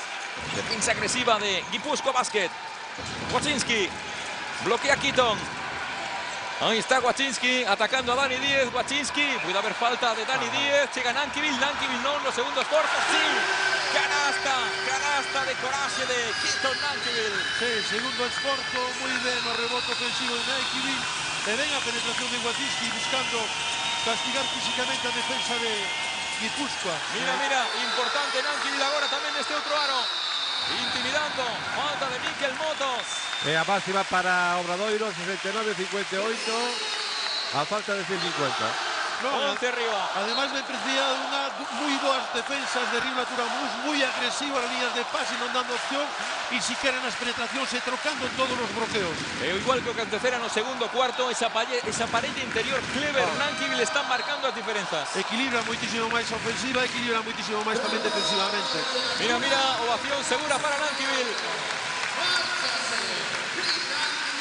Defensa agresiva de Guipúzcoa Basket. Wachinski bloquea Keaton. Ahí está Wachinski atacando a Dani Díez. Wachinski, puede haber falta de Dani Díez. Llega Nankivil no en los segundos cortos. Sí, canasta de coraje de Keaton Nankivil. Sí, segundo esforzo, muy bien o rebote ofensivo de Nankivil. Le ven a penetración de Wachinski buscando castigar físicamente a defensa de Guipúzcoa. Mira, importante Nankivil ahora también este otro aro. Intimidando, falta de Miquel Motos. A máxima para Obradoiro, 69-58, a falta de 150. No, 11 arriba. Además me parecía muy boas defensas de Río Natura Mombús, muy agresivas las líneas de pase, non dando opción, y siquiera nas penetracións e trocando todos os bloqueos. Igual que o que acontecera no segundo cuarto, esa parella interior clever, Nankivil están marcando as diferenzas. Equilibra moitísimo máis a ofensiva, equilibra moitísimo máis tamén defensivamente. Mira, ovación segura para Nankivil.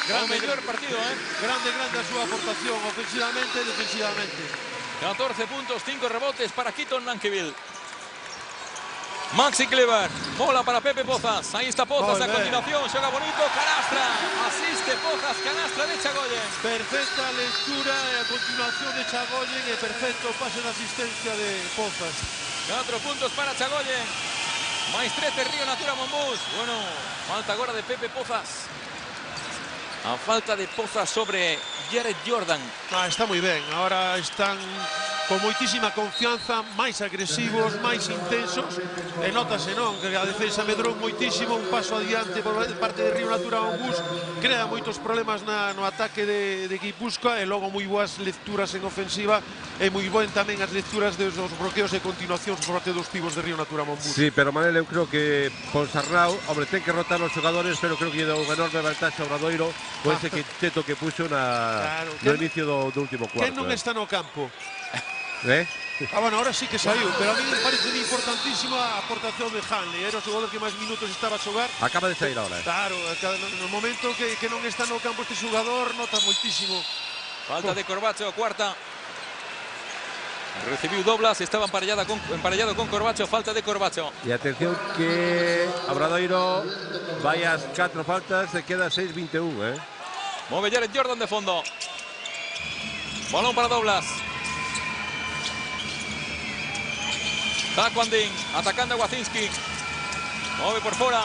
O mellor partido, Grande a súa aportación, ofensivamente e defensivamente. 14 puntos, 5 rebotes para Keaton Nankivil. Maxi Clever, bola para Pepe Pozas. Ahí está Pozas a continuación, xoga bonito, canastra. Asiste Pozas, canastra de Chagoyen. Perfecta lectura e a continuación de Chagoyen e perfecto pase de asistencia de Pozas. 4 puntos para Chagoyen. Máis 13 Río Natura Mombús. Bueno, falta agora de Pepe Pozas. A falta de Pozas sobre Jared Jordan. Está moi ben, agora están con moitísima confianza, máis agresivos, máis intensos, e notase non, que a defensa medrou moitísimo, un paso adiante por parte de Río Natura Mombús, crea moitos problemas no ataque de Guipúzcoa, e logo moi boas lecturas en ofensiva, e moi boen tamén as lecturas dos bloqueos e continuacións por parte dos pibos de Río Natura Mombús. Sí, pero Manel, eu creo que Ponsarnau, hombre, ten que rotar os xogadores, pero creo que lle deu unha enorme vantaxe a Obradoiro con ese quinteto que puxo no inicio do último cuarto. Que non está no campo? Bueno, ahora sí que saiu, pero a mí me parece importantísima a aportación de Hanley. Era o xogador que máis minutos estaba a xogar. Acaba de sair ahora. Claro, no momento que non está no campo este xogador, nota moitísimo. Falta de Corbacho, cuarta. Recibiu Doblas, estaba emparellado con Corbacho, falta de Corbacho. E atención que Obradoiro vai as 4 faltas, se queda 6-21, Move Jared Jordan de fondo. Balón para Doblas. Taquandín atacando a Wachinski. Move por fora.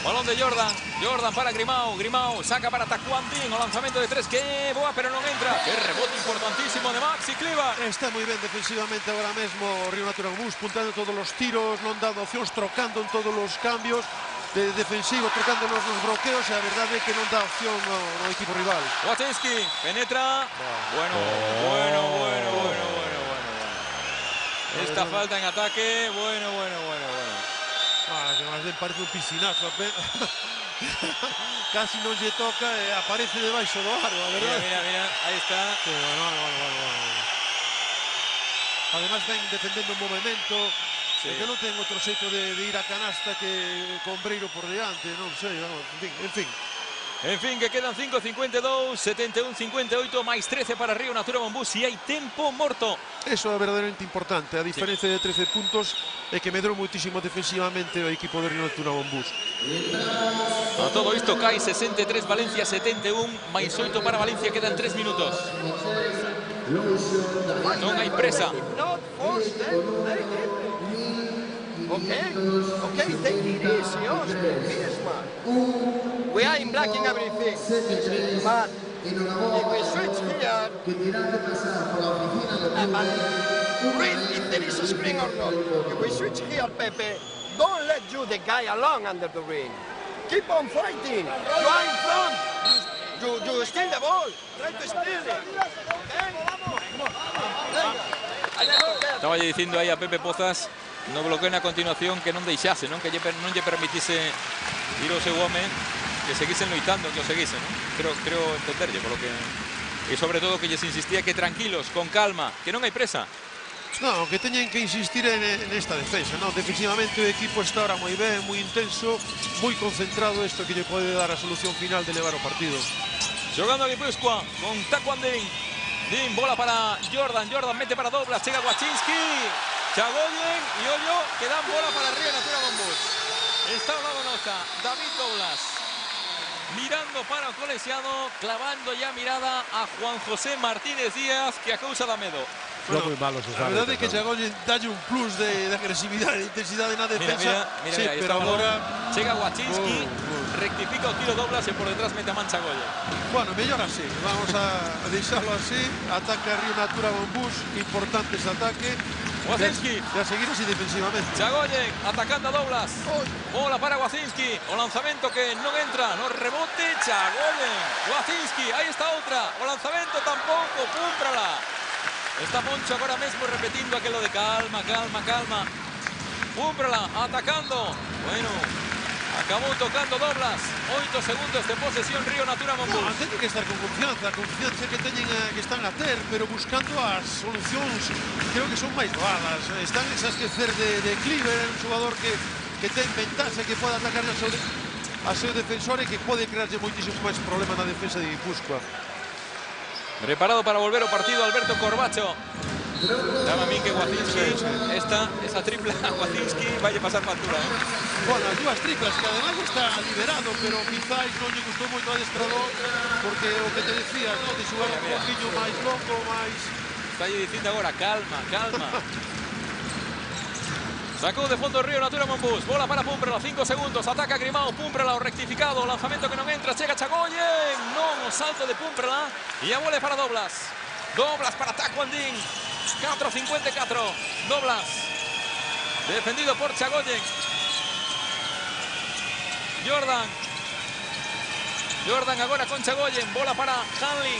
Balón de Jordan. Jordan para Grimau. Grimau saca para Taquandín. O lanzamento de 3 que boa, pero non entra. Que rebote importantísimo de Maxi Clever. Está moi ben defensivamente agora mesmo Río Natura Mombús, puntando todos os tiros, non dando opcións, trocando en todos os cambios de defensivo, trocando nos bloqueos, e a verdade é que non dá opción no equipo rival. Wachinski penetra. Bueno. Esta falta en ataque, bueno. Que máis ben parece un piscinazo, casi non lle toca e aparece debaixo do aro, a verdade. Mira, aí está. Sí, bueno. Además ven defendendo un movimento, que non ten outro xeito de ir a canasta que con Breiro por diante, non sei, En fin, que quedan 5:52, 71-58, máis 13 para Río Natura Mombús e hai tempo morto. Eso é verdadeiramente importante, a diferencia de 13 puntos é que medrou moitísimo defensivamente o equipo de Río Natura Mombús. A todo isto cae 63 Valencia, 71, máis 8 para Valencia, quedan 3 minutos. Non hai presa. Okay, take it easy, Oscar, we are in black in everything, but if we switch here, read if there is a screen or not. If we switch here, Pepe, don't let you the guy along under the ring. Keep on fighting. You are in front. You steal the ball. Try to steal it. Estaba dicindo aí a Pepe Pozas no bloqueo na continuación que non deixase, non lle permitise ir ao seu home, que seguisen loitando, que o seguisen, non? Creo entenderlle polo que e sobre todo que lles insistía que tranquilos, con calma, que non hai presa. Non, que teñen que insistir en esta defensa, non? Defensivamente o equipo está ahora moi ben, moi intenso, moi concentrado, isto que lle pode dar a solución final de levar o partido. Jogando a Guipúzcoa con Taquandín. Bola para Jordan, mete para Doblas, chega Wachinski. Chagoyen y Ollo que dan bola para Río Natura Monbus. Está al lado Nosa, David Doblas. Mirando para o colexiado, clavando ya mirada a Juan José Martínez Díaz, que a causa da medo. Bueno, muy malos os a verdade é que árbitros, Chagoyen dalle un plus de agresividade, de intensidade na defensa. Mira, Sí, ahí pero está agora llega Wachinski, rectifica o tiro Doblas e por detrás mete a man Chagoyen. bueno, mellor así. Vamos a deixarlo así. Ataca Río Natura Monbus, importante ese ataque. Wacinski. E a seguir así defensivamente. Chagoyen atacando a Doblas. Bola para Wacinski. O lanzamento que non entra. No rebote. Chagoyen. Wacinski. Aí está outra. O lanzamento tampouco. Púmprala. Está Moncho agora mesmo repetindo aquilo de calma, calma, calma. Púmprala. Atacando. Bueno. Acabou tocando Doblas. 8 segundos de posesión Río Natura Monbus. No, teñen que estar con confianza, a confianza que teñen que están a ter, pero buscando as solucións, creo que son máis doadas. Están a esquecer de Cleaver, un xogador que ten ventaxa, que pode atacar a seu defensor e que pode crearlle moitísimo máis problema na defensa de Guipúzcoa. Preparado para volver o partido Alberto Corbacho. Dame a mí que Wacinski, esa tripla a Wacinski vaya a pasar factura. Bueno, as dúas triplas, que además está liberado, pero quizáis non lle gustou moito ao adestrador, porque o que te decía, ¿no? De xogar un poquinho máis longo, máis... Está aí dicindo agora, calma, calma. Sacou de fondo Río Natura Monbus, bola para Púmprala, 5 segundos, ataca Grimao, Púmprala, o rectificado, lanzamento que non entra, chega Chagoyen, non, o salto de Púmprala, e a vole para Doblas. Doblas para Taekwondo, 4.54, Doblas, defendido por Chagoyen. Jordan agora con Chagoyen, bola para Hanley.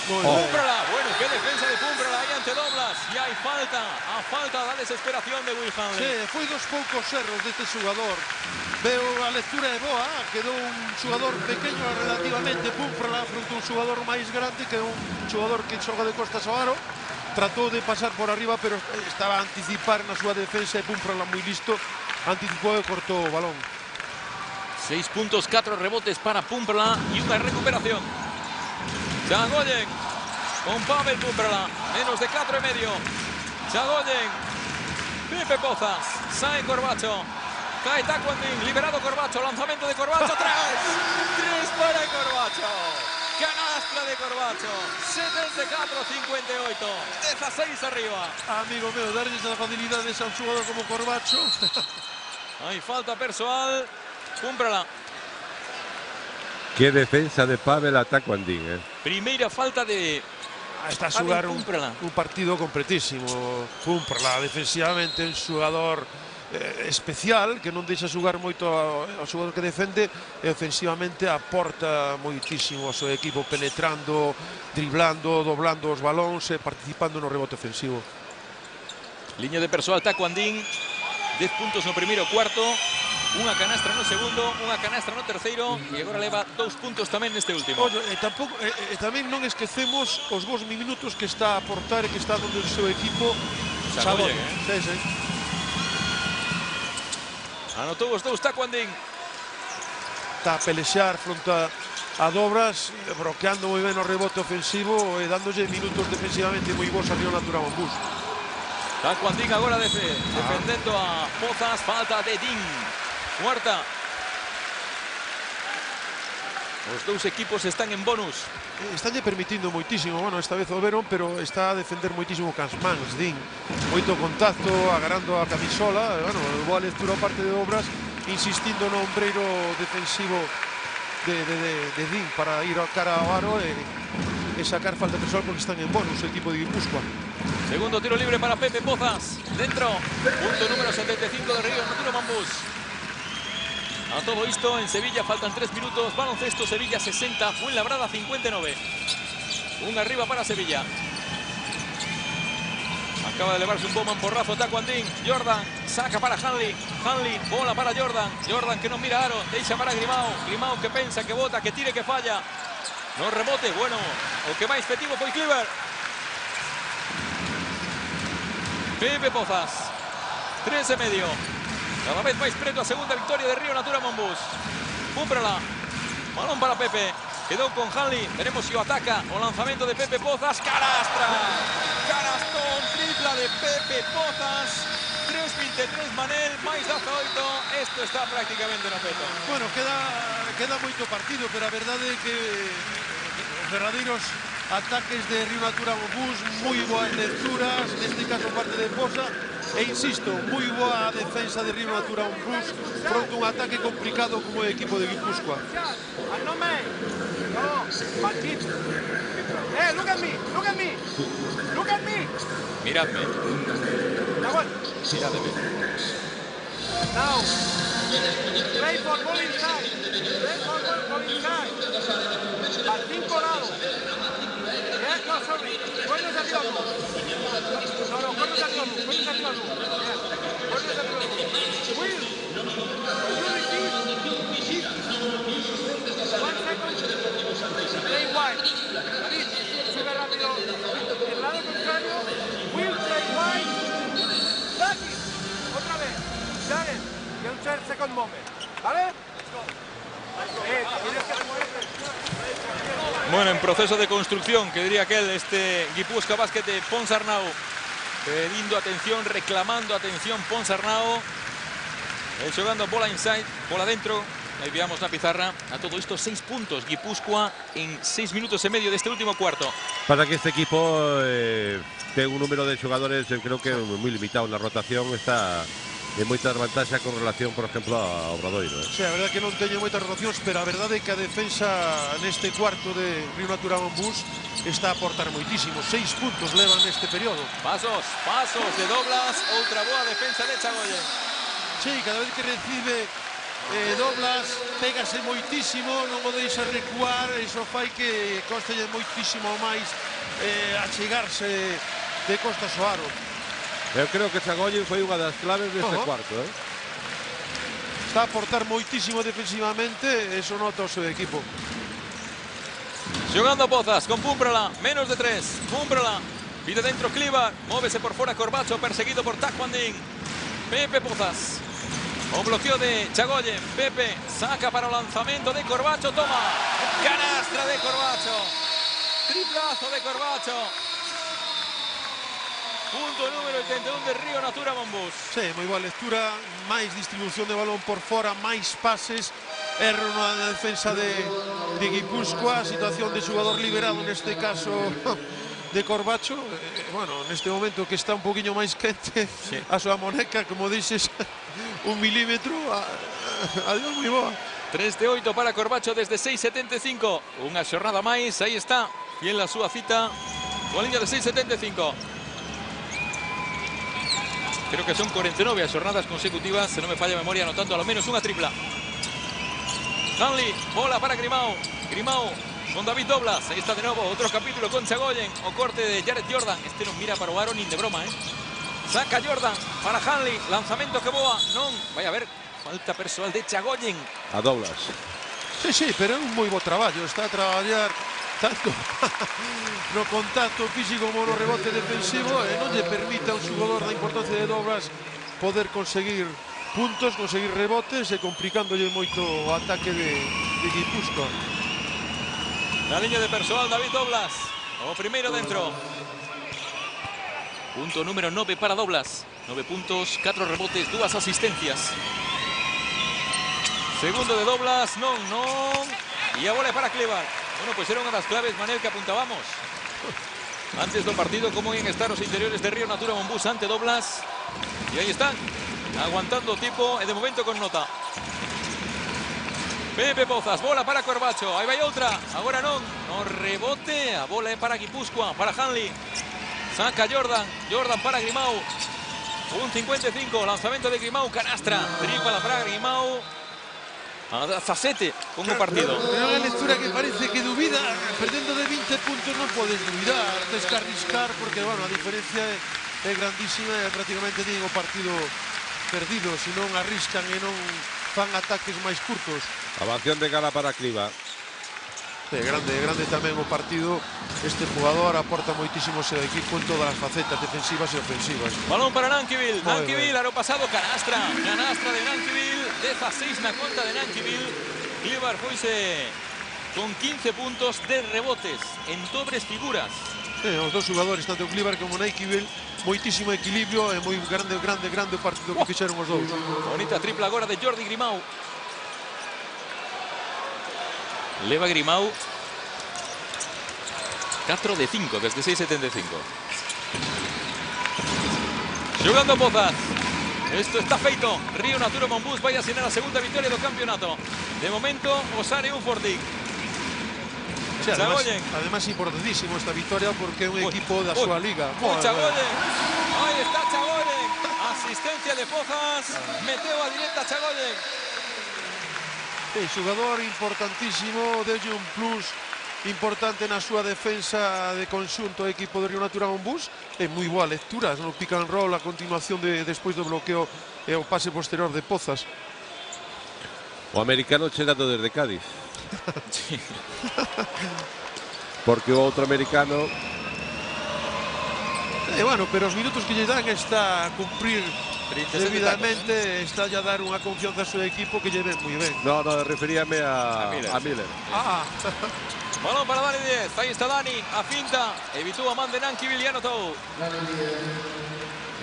Púmprala, bueno, qué defensa de Púmprala aí ante Doblas. E hai falta, a falta da desesperación de Will Hanley. Sí, foi dos poucos erros deste xogador. Veo a lectura é boa, quedou un xogador pequeño relativamente, Púmprala fronte a un xogador máis grande, que é un xogador que xoga de costas ao aro. Tratou de pasar por arriba, pero estaba a anticipar na súa defensa e Púmprala moi listo, anticipou e cortou o balón. 6 puntos, 4 rebotes para Púmprala y una recuperación. Chagoyen con Pavel Púmprala, menos de 4 y medio. Chagoyen, Pepe Pozas, Sae Corbacho, cae Taekwondo, liberado Corbacho, lanzamiento de Corbacho, 3 para Corbacho. Canastra de Corbacho, 74-58, 16 arriba. Amigo meu, darles a facilidade a un xogador como Corbacho. Hay falta personal, Púmprala. Qué defensa de Pavel a Taekwondo, Primeira falta de... Está a xogar un Púmprala. partido completísimo. Púmprala, defensivamente, un xogador especial, que non deixa xogar moito ao xogador que defende, e ofensivamente aporta moitísimo ao seu equipo, penetrando, driblando, doblando os balóns e participando no rebote ofensivo. Liña de persoal Taekwondo, 10 puntos no primeiro cuarto, unha canastra no segundo, unha canastra no terceiro e agora leva 2 puntos tamén neste último. Oye, tamén non esquecemos os bons minutos que está a aportar e que está dando o seu equipo. Chagoyen, Sí, sí. Anotou os 2 Taekwondo. Está a pelexar fronte a Dobras, bloqueando moi ben o rebote ofensivo e dándolle minutos defensivamente moi bons a Río Natura Monbus. Taekwondo agora defendendo a Pozas, falta de Din. Cuarta. Os dous equipos están en bonus. Estánlle permitindo moitísimo, bueno, esta vez o Verón, pero está a defender moitísimo Cansmans, Din. Moito contacto, agarrando a camisola, bueno, boa lectura a parte de Dobras, insistindo no ombreiro defensivo de Din para ir a cara ao aro e sacar falta persoal porque están en bonus o equipo de Guipúzcoa. Segundo tiro libre para Pepe Pozas. Dentro, punto número 75 de Río Natura Monbus. A todo isto, en Sevilla faltan 3 minutos. Baloncesto Sevilla 60, Fuenlabrada 59. Un arriba para Sevilla. Acaba de elevarse un bomba en porrazo Taekwondo. Jordan saca para Hanley. Hanley, bola para Jordan. Jordan que no mira aro, deixa para Grimao. Grimao que pensa, que bota, que tire, que falla. No rebote, bueno, o que máis efectivo foi Cleaver. Pepe Pozas, 3 e medio. Cada vez máis preto a segunda victoria de Río Natura Monbus. Púmprala, balón para Pepe. Quedou con Hanley, veremos si o ataca. O lanzamento de Pepe Pozas, canastra. Canastón, tripla de de Pepe Pozas. 3-23 Manel, máis 18. Isto está prácticamente no peto. Bueno, queda moito partido, pero a verdade é que os verdadeiros ataques de Río Natura Mombús, moi boas lecturas, neste caso parte de Poza, e insisto, moi boa defensa de Río Natura Mombús fronte a un ataque complicado como o equipo de Guipúzcoa. Look at me, look at me, look at me. Miradme. Miradme. Now, play for ball inside. Play for ball inside. Martín Colado. Yeah, no, sorry. Cuernos arriba, no. No, cuernos arriba, no. Cuernos arriba, no. Yeah. Cuernos arriba, no. Will, you repeat. 1 second. Play wide. David, sube rápido. El lado contrario. Will play wide. Lucky. Otra vez. Jared. Y un second moment. ¿Vale? Tienes que Bueno, en proceso de construcción, que diría aquel, este Guipúzcoa Basket de Ponsarnau. Pedindo atención, reclamando atención Ponsarnau. Jugando bola inside, bola dentro. Ahí veamos la pizarra. A todo esto 6 puntos. Guipúzcoa en 6 minutos y medio de este último cuarto. Para que este equipo tenga un número de jugadores, creo que muy limitado. La rotación está en moita desvantaxa con relación, por exemplo, a Obradoiro. Sí, a verdade que non teño moitas rotacións, pero a verdade é que a defensa neste cuarto de Río Natura Mombús está a aportar moitísimo. 6 puntos levan neste período. Pasos de Doblas, outra boa defensa de Chagoyen. Sí, cada vez que recibe Doblas, pégase moitísimo, non o deixa recuar, iso fai que costelle moitísimo máis achegarse de costas ao aro. Eu creo que Chagoyen foi unha das claves deste cuarto. Está a aportar moitísimo defensivamente, eso nota o seu equipo. Jugando Pozas con Púmprala, menos de 3. Púmprala, pide dentro Klivar, móvese por fuera Corbacho, perseguido por Taekwondo. Pepe Pozas. Un bloqueo de Chagoyen. Pepe saca para el lanzamiento de Corbacho. Toma. Canastra de Corbacho. Triplazo de Corbacho. Punto número 81 de Río Natura Mombús. Sí, moi boa lectura, máis distribución de balón por fora, máis pases, erro na defensa de Guipúzcoa, situación de xogador liberado neste caso de Corbacho. Bueno, neste momento que está un poquinho máis quente, sí, a súa moneca, como dices, 1 milímetro, adiós moi boa. 3 de 8 para Corbacho desde 6.75. Unha xornada máis, aí está, fiel a súa cita, coa liña de 6.75. Creo que son 49 xornadas consecutivas, se non me falla a memoria, anotando a lo menos unha tripla. Hanley, bola para Grimau. Grimau con David Doblas. Ahí está de novo, outro capítulo con Chagoyen. O corte de Jared Jordan. Este non mira para o aro nin de broma, Saca Jordan para Hanley. Lanzamento que boa. Non, vai a ver, falta persoal de Chagoyen. A Doblas. Sí, pero é un moi bo traballo. Está a traballar tanto no contacto físico como no rebote defensivo e non lle permite a un xogador da importancia de Doblas poder conseguir puntos, conseguir rebotes e complicándolle moito o ataque de Guipúzcoa. La línea de persoal David Doblas. O primeiro dentro. Punto número 9 para Doblas. 9 puntos, 4 rebotes, 2 asistencias. Segundo de Doblas, non. E a bola para Klivar. Bueno, pues era unha das claves, Manel, que apuntábamos antes do partido, como iban estar os interiores de Río Natura Mombús ante Doblas. E aí están, aguantando o tipo e de momento con nota. Pepe Pozas, bola para Corbacho, aí vai outra, agora non, no rebote, a bola é para Guipúzcoa, para Hanley. Saca Jordan para Grimau. 1.55, lanzamento de Grimau, canastra, tripla para Grimau. A 17 con un partido. Pero unha lectura que parece que dubida, perdendo de 20 puntos non podes dubidar, tens que arriscar porque, bueno, a diferencia é grandísima e prácticamente tienen o partido perdido, se non arriscan e non fan ataques máis curtos. Avanción de cara para Klivar. Sí, grande tamén o partido. Este jugador aporta moitísimo ao seu equipo en todas as facetas defensivas e ofensivas. Balón para Nankivil, aro pasado, canastra de Nankivil, 16 na conta de Nankivil. Klivar foise con 15 puntos de rebotes en dobres figuras. Os dos jugadores, tanto Klivar como Nankivil, moitísimo equilibrio e moi grande o partido que fixeron os dous. Bonita tripla agora de Jordi Grimau. Leva Grimau 4 de 5 desde 6,75. Xogando Pozas. Isto está feito. Río Natura Monbus vai asinar a segunda victoria do campeonato. De momento, Osar e un Fortín. Sí, además importantísimo esta victoria porque é un equipo da súa liga. Chagoyen. Aí está Chagoyen. Asistencia de Pozas. Meteu a directa Chagoyen. Xogador importantísimo, deulle un plus importante na súa defensa de conxunto ao equipo de Río Natura Monbus. É moi boa lectura no pick and roll a continuación despois do bloqueo e o pase posterior de Pozas. O americano chegando desde Cádiz. Sí. Porque o outro americano... Bueno, pero os minutos que lle dan está a cumprir debidamente, está a dar unha confianza ao seu equipo que lle ven moi ben. No, referíame a Miller. Balón para Dani 10, aí está Dani, a finta, evitou a man de Nanki Viliano Tou.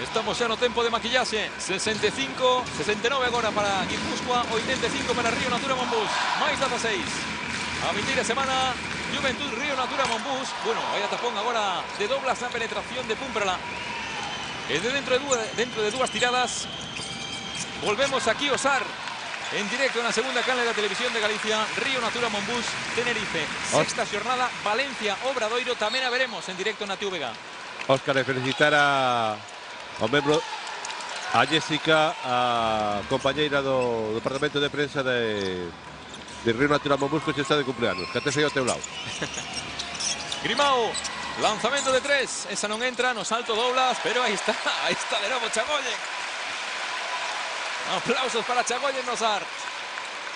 Estamos xa no tempo de maquillaxe, 65, 69 agora para Guipúzcoa, 85 para Río Natura Monbus, máis 16. A vindeira semana, Juventud Río Natura Monbus, bueno, vai a tapón agora de doblas na penetración de Púmprala. E dentro de dúas tiradas, volvemos aquí Osar. En directo na segunda canle da Televisión de Galicia, Río Natura Monbus, Tenerife. Sexta xornada, Valencia, Obradoiro, tamén a veremos en directo na TVG. Óscar, e felicitar ao membro, a Jessica, a compañeira do departamento de prensa de Río Natura Monbus, que está de cumpleanos, que te sei ao teu lado. Grimau, lanzamento de 3, esa non entra, no salto doblas, pero aí está de novo Chagoyen. Aplausos para Chagoyen Nosar.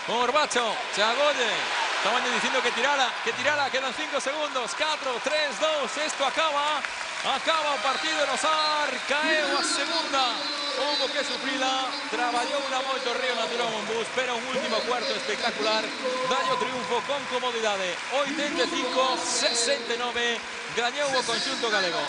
Corbacho, Chagoyen. Estaban diciendo que tirara, quedan 5 segundos. 4, 3, 2, esto acaba. Acaba o partido Nosar, caeu a segunda. Houbo que sufrila, traballou unha moito Río Natura Monbus, pero un último cuarto espectacular. Dalle o triunfo con comodidade. 85-69, gañou o conxunto galego.